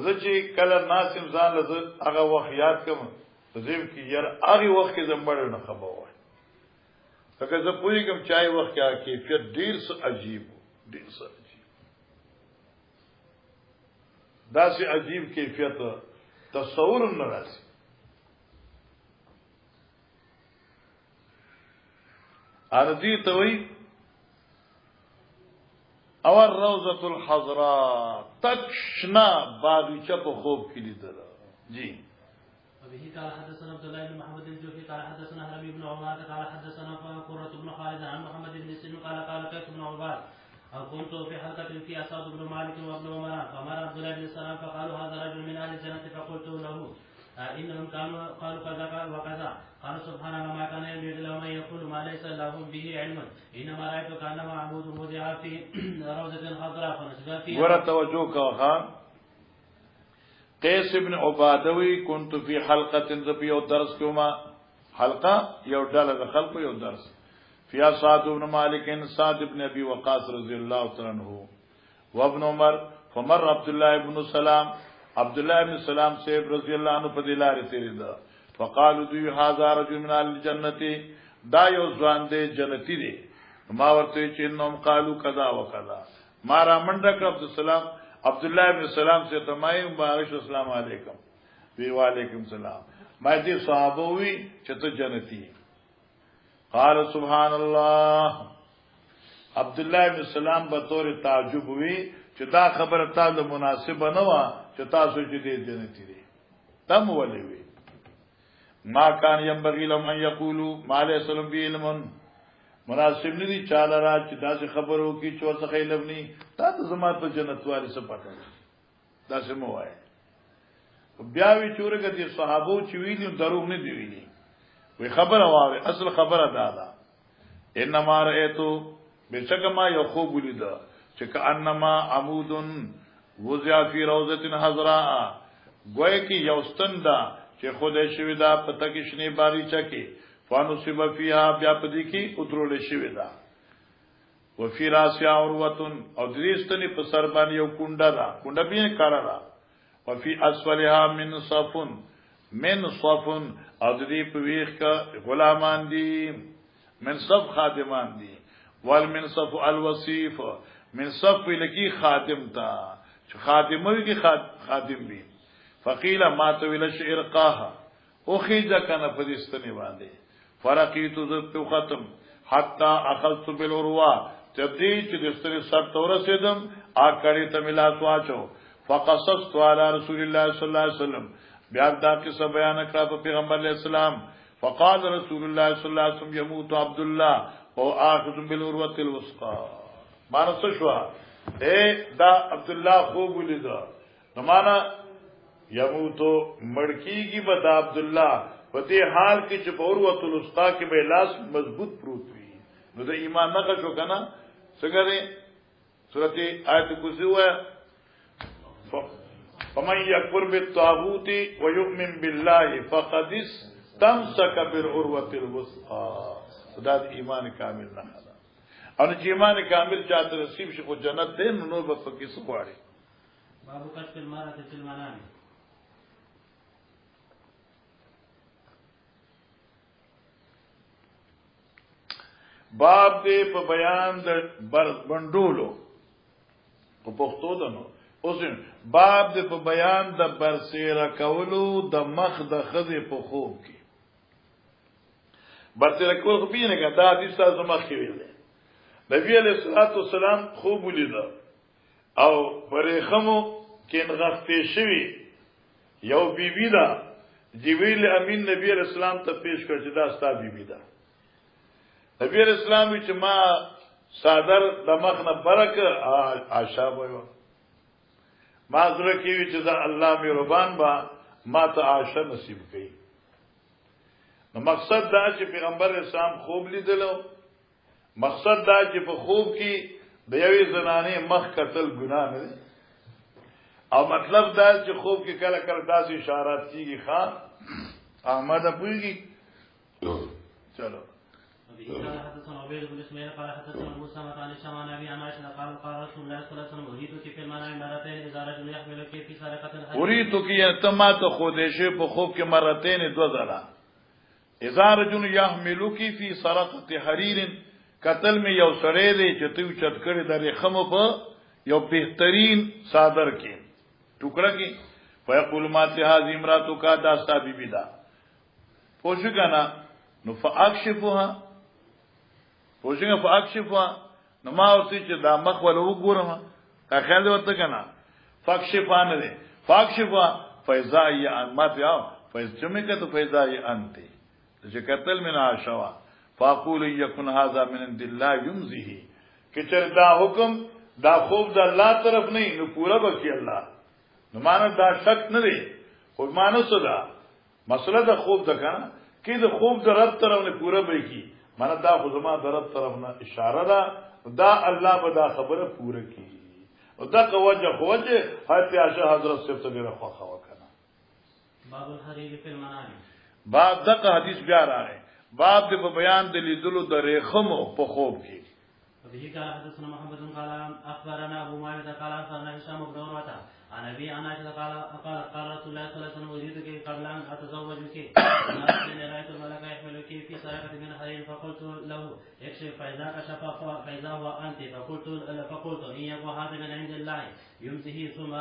زه چې کله ناسم ځان لزه هغه وخت یاد کوم زم کې یار هغه وخت کې زمړ نه خبر وای لکه زه پوهیږم چای وخت کې کیفیت ډیر څه عجیب ډیر څه عجیب داسې عجیب کیفیت تصور نه راځي ارضی ته وی اور روضه الحضراء تکشنا باغچه په خوب کې لیدل جی وبه قال حدثنا عبد الله بن محمد الجوفي قال حدثنا هرمي بن عماد قال حدثنا قرة بن خالد عن محمد بن سن قال قيس بن عباد كنت في حلقة في أسعد بن مالك وابن عمر فأمر عبد الله بن السلام فقالوا هذا رجل من أهل الجنة فقلت له إنهم قالوا كذا وكذا قال سبحانه ما كان يجوز لهم أن يقول ما ليس لهم به علم إنما رأيت كأنما عمود وضع في روضة خضراء فنسجى فيها ورا توجه کا قیس ابن عبادوی كنت في حلقة ذبي او درس کوما حلقه یو ډله د خلکو یو درس فيها سعد بن مالك سعد بن ابي وقاص رضي الله تعالى عنه وابن عمر فمر عبد الله بن سلام عبد الله بن سلام سے رضی اللہ عنہ په دلاره تیری دا فقالوا ذي هذا رجل من الجنه دا یو ځوان دی جنتی دی ما ورته چې نوم قالو کذا وکذا ما را منډک عبد الله بن سلام سے تمای بارش السلام علیکم وی وعلیکم السلام ما دې صحابه وی چې ته جنتی قال سبحان الله عبد الله بن سلام به طور تعجب وی چې دا خبره تعالی مناسبه نه و چې تاسو چې دې جنتی دي تم ولي وی ما کان ينبغي لهم ان يقولوا ما ليس لهم بعلم مناسب ندي چاله را چې داسې خبرو کې چې ورڅ علم ني تا ته زما په جنت والی څه پټه داسې مو وای بیا وی چورګه دي صحابو چې ویلي دروغ نه دی ویلي وی خبره واوي اصل خبره دادا انما رايتو بشکما یو خوب ولیدا چې کانما عمود وزع فی روضه حضراء گویا کی یوستن دا چې خدای شوی دا پته کې شنی باغچه کې فانصب فیها بیا پدې کې اترول شوی دا وفي راسیا اوروتن او دریستنی په سر باندې یو کونډه دا کونډه به کارا دا وفي اسفلها من صفن او دې په ویخ کا غلامان دي من صف خادمان دي والمنصف الوصيف من صف لکی خادم تا خادموی کی خادم بھی فقیل ما تویل شعرقاها او خیجا کنا پدستنی باندے فرقیتو زبتو ختم حتی اخذتو بالعروا تبدی چی دستنی سر تورسیدم آکڑی تملا سواچو فقصصتو علی رسول اللہ صلی اللہ علیہ وسلم بیاد دا قصہ بیان اکرا پا پیغمبر علیہ السلام فقال رسول اللہ صلی اللہ علیہ وسلم یموت عبداللہ او آخذ بالعروة الوسقا مانا سشوا دا عبداللہ خوب ولیدا نمانا یموتو مڑکی کی بدا عبداللہ پتی حال کی چپ عروة الوسقا کی بے لاس مضبوط پروت ہوئی نو دا ایمان نقش ہو کنا سکر دیں سورت آیت کسی ہوا ہے فمن یکفر بالطاغوت ویؤمن باللہ فقد استمسک بالعروة الوسقا دا ایمان کامل نہ خدا اور چې ایمان کامل چاته نصیب شي خو جنت دې نو به پکې سپاړي باب کشف المرأة في المنام باب دې په بیان د بندولو په پښتو دنو اوس باب دې په بیان د برسیره کولو د مخ د خزې په خوب کې برسیره کول خو پیژنې کا دا حدیث تاسو مخ کې ویل نبی علیہ الصلوۃ والسلام خوب ولید او پرېخمو کې نغفتې شوی یو بیبی دا جبرئیل امین نبی علیہ السلام ته پیش کړ چې دا ستا بیبی دا نبی علیہ السلام چې ما صادر د مخ نه برک عائشہ وایو ما زړه کې وی چې دا الله مهربان با ما ته عائشہ نصیب کړي نو مقصد دا چې پیغمبر اسلام خوب لیدلو مقصد دا چې په خوب کې د یوې زنانې مخ قتل ګناه نه دی او مطلب دا چې خوب کې کله کله داسې اشارات کیږي خان احمد پویږي چلو قال حدثنا عبيد بن اسماعيل قال حدثنا موسى عن هشام عن ابي عن عائشه قال رسول الله صلى الله عليه وسلم اريد في المنام مرتين اذا رجل يحمل في سرقه اريد کی تما ته خودشه په خوب کې مرتين دو ځله اذا رجل يحمل في سرقه حرير قتل می یو سړی دی چې تو چت کړی د رخم په یو بهترین صادر کې ټوکړه کې فیقول ما ته هذه امراتک دا ستا بیبی دا پوښګنا نو فاکشفها پوښګنا فاکشفها نو ما ورته چې دا مخ ول وګورم کا خیال ورته کنا فاکشفان دې فاکشفها فیضا یا ان ما ته فیض چمکه تو فیضا یا انت چې قتل من عاشوا فاقول یکن هذا من عند الله یمزه کہ چر دا حکم دا خوب دا الله طرف نه نو پورا بکی الله نو مان دا شک نه دی خو مان صدا مسله دا خوب دا کنه کې دا خوب دا رب طرف نه پورا بکی مان دا خو زما دا رب طرف نه اشاره دا الله به دا خبره پورا کی او دا کوجه خوجه حتی حضرت صاحب ته رخوا خوا کنه باب الحرير في المنام باب دغه حدیث بیا راغی باب د بیان د لیدلو د ریخمو په خوب کې وبه قال حدثنا محمد قال اخبرنا ابو معاويه قال اخبرنا هشام بن عروه عن ابي عائشه قال رسول الله صلى الله عليه وسلم اريد قبل ان اتزوجك انا رايت الملك يحملك في سرقه من حرير فقلت له اكشف فاذا كشف فاذا هو انت فقلت ان يكون هذا من عند الله يمسه ثم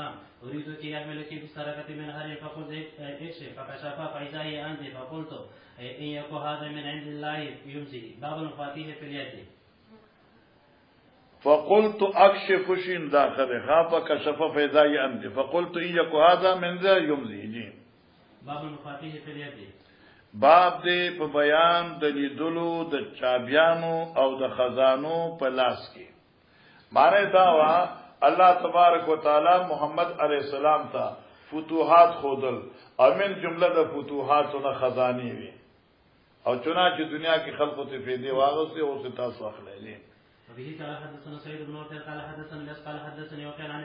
اريدك يحملك في سرقه من حرير فقلت اكشف فكشف فاذا هي انت فقلت ان يكون هذا من عند الله يمسه باب المفاتيح في اليد فقلت اكشف شين داخل خاف كشف فاذا انت فقلت ايك هذا من ذا يمزي جي باب المفاتيح في اليد باب دې په بیان د لیدلو د چابیانو او د خزانو په لاس کې معنی دا وا الله تبارک وتعالى محمد علیہ السلام ته فتوحات خودل امن جمله د فتوحات او خزاني وي او چنانچه دنیا کې خلقو ته فائدې واغسته او څه تاسو اخلي وبه قال حدثنا سعيد بن عروة قال حدثنا ليس قال حدثني وكان عن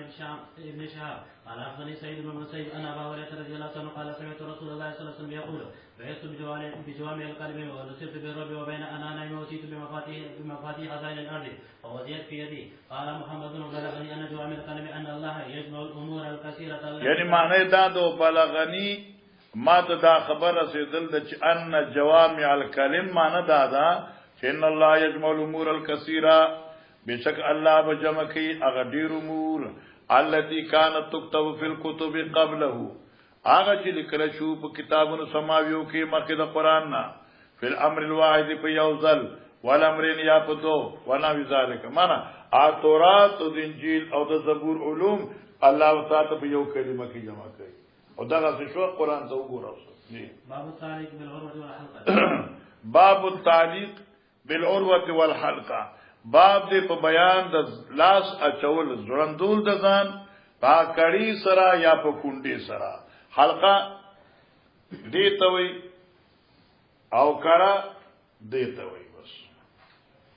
ابن شهاب قال اخبرني سعيد بن المسيب ان ابا هريره رضي الله عنه قال سمعت رسول الله صلى الله عليه وسلم يقول بعثت بجوامع القلب ونصرت بالرب وبين انا نائم واتيت بمفاتيح خزائن الارض فوزيت في يدي قال محمد بن بلغني ان جوامع القلب ان الله يجمع الامور الكثيره یعنی معنی دا دو بلغنی ما دا خبر رسیدل د چې ان جوامع الکلم معنی دا ان الله يجمع الامور الكثيره بشك الله بجمع کی اغدیر امور التي كانت تكتب في الكتب قبله هغه چې لیکل شو په کتابونو سماویو کې مخکې د قران نه فی الامر الواحد په یوزل والامرین یا په دو ونا ذالک معنا تورات او انجیل او د زبور علوم الله تعالی په یو کلمه کې جمع کړي او دا څه شو قران ته وګورئ باب التعليق بالعروه والحلقه باب التعليق بالعروه والحلقه باب دې په بیان د لاس اچول زړندول د ځان په کړي سره یا په کونډې سره حلقه دې ته وي او کړه دې ته وي بس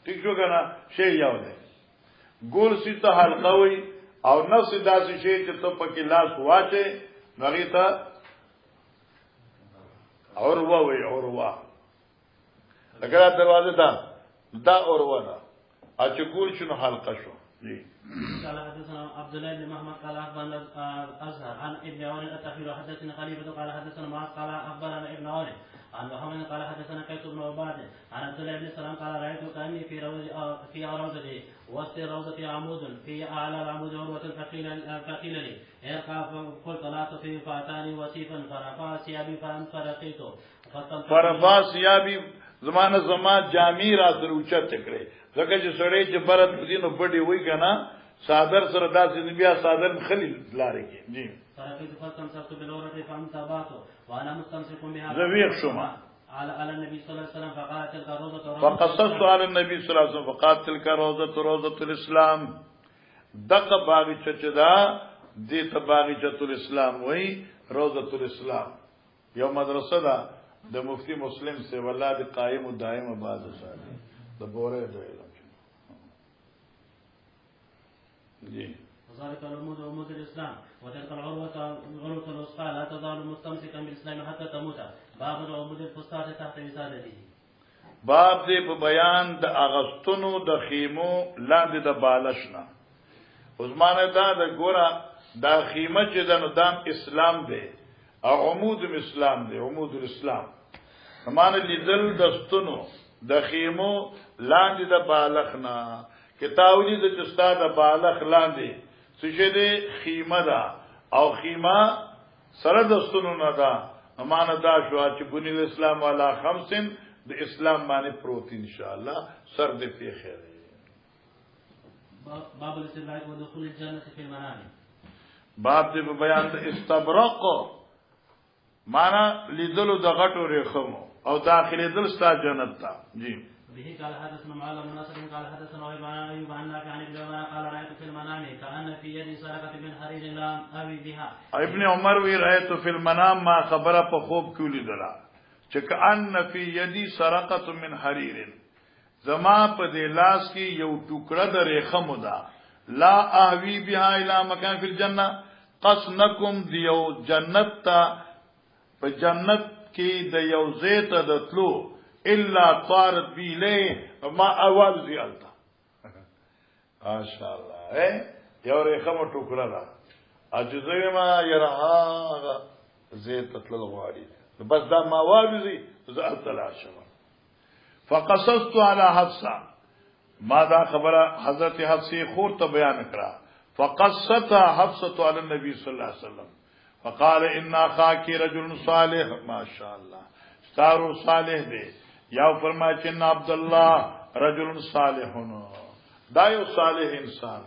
ٹھیک شو کنه شی یو دی ګول سیته حلقه وي او نفس داسې شی چې ته پکې لاس واچې نغې ته عروه وي عروه اگر دروازه دا عروه ده اچګول شنو حلقه شو جی قال حدثنا عبد الله بن محمد قال اخبرنا ازهر عن ابن عون التخير حدثنا خليفه قال حدثنا معاذ قال اخبرنا ابن عون عن محمد قال حدثنا قيس بن عباد عن عبد الله بن سلام قال رايت كاني في روضه وسط روضه عمود في اعلى العمود عروه فقيل لي ارقى قلت لا تطيع فاتاني وسيفا فرفع ثيابي فانفرقيت فرفع ثيابي زمان جامع را سره اوچت کړي ځکه چې سړی چې برت دینو بډي وای کنه صادر سره داسې بیا صادر خلیل لاري کې جی فرقيت فاستمسكت بالعروه فانتبهت وانا مستمسك بها زویق شوما على النبي صلى الله عليه وسلم فقال تلك روضه فقصصت على النبي صلى الله عليه وسلم فقال تلك روضه الاسلام دغه باغچه چې دا دې ته باغچه الاسلام وای روضه الاسلام یو مدرسه ده د مفتی مسلم سے ولاد قائم و دائم بعد صالح د بوره د علم جی وذلك العمود الاسلام وتلك العروه الوثقى لا تزال مستمسكا بالاسلام حتى تموت باب العمود الفسطاط تحت وسادته باب دې په بیان د اغستونو د خیمو لاندې د بالشنا عثمانه دا د ګوره دا خیمه چې د نظام اسلام دی او عمود اسلام دی عمود الاسلام معنی لیدل دستونو د خیمو لاندې د بالخنا کتاولی د چستا د بالخ لاندې څه دې خیمه دا او خیمه سره دستونو نه دا امانه دا شو چې بنی الاسلام والا خمسن د اسلام باندې پروت ان شاء الله سر دې په خیر باب الاستبراق ودخول الجنه في المنام باب دې بیان د استبرق معنا لیدلو د غټو ریخمو او داخلي دل ستا جنت تا جی به قال حدثنا معاذ بن نصر قال حدثنا ايوب عن نافع عن ابن عمر قال رايت في المنام كأن في يدي سرقه من حرير لا اوي بها ابن عمر وی رايت في المنام ما خبره په خوب کې لیدلا چې كأن في يدي سرقه من حرير زما په دې لاس کې یو ټوکړه د ریخمو ده لا اوي بها الى مكان في الجنه قصنکم دیو جنت تا په جنت کې د یو زیت د تلو الا طارت بی له ما اول زیالتا ماشاء الله یو ریخمو ټوکړه ده اجزه ما يرها زیت تل غواړي بس دا ما واوزي زال تلاشم فقصصت على حفصه ما دا خبره حضرت حفصه خور ته بیان کړه فقصتها حفصه على النبي صلى الله عليه وسلم فقال ان اخاك رجل صالح ما شاء الله ستارو صالح دی یا فرمایي چې عبد الله رجل صالح دا یو صالح انسان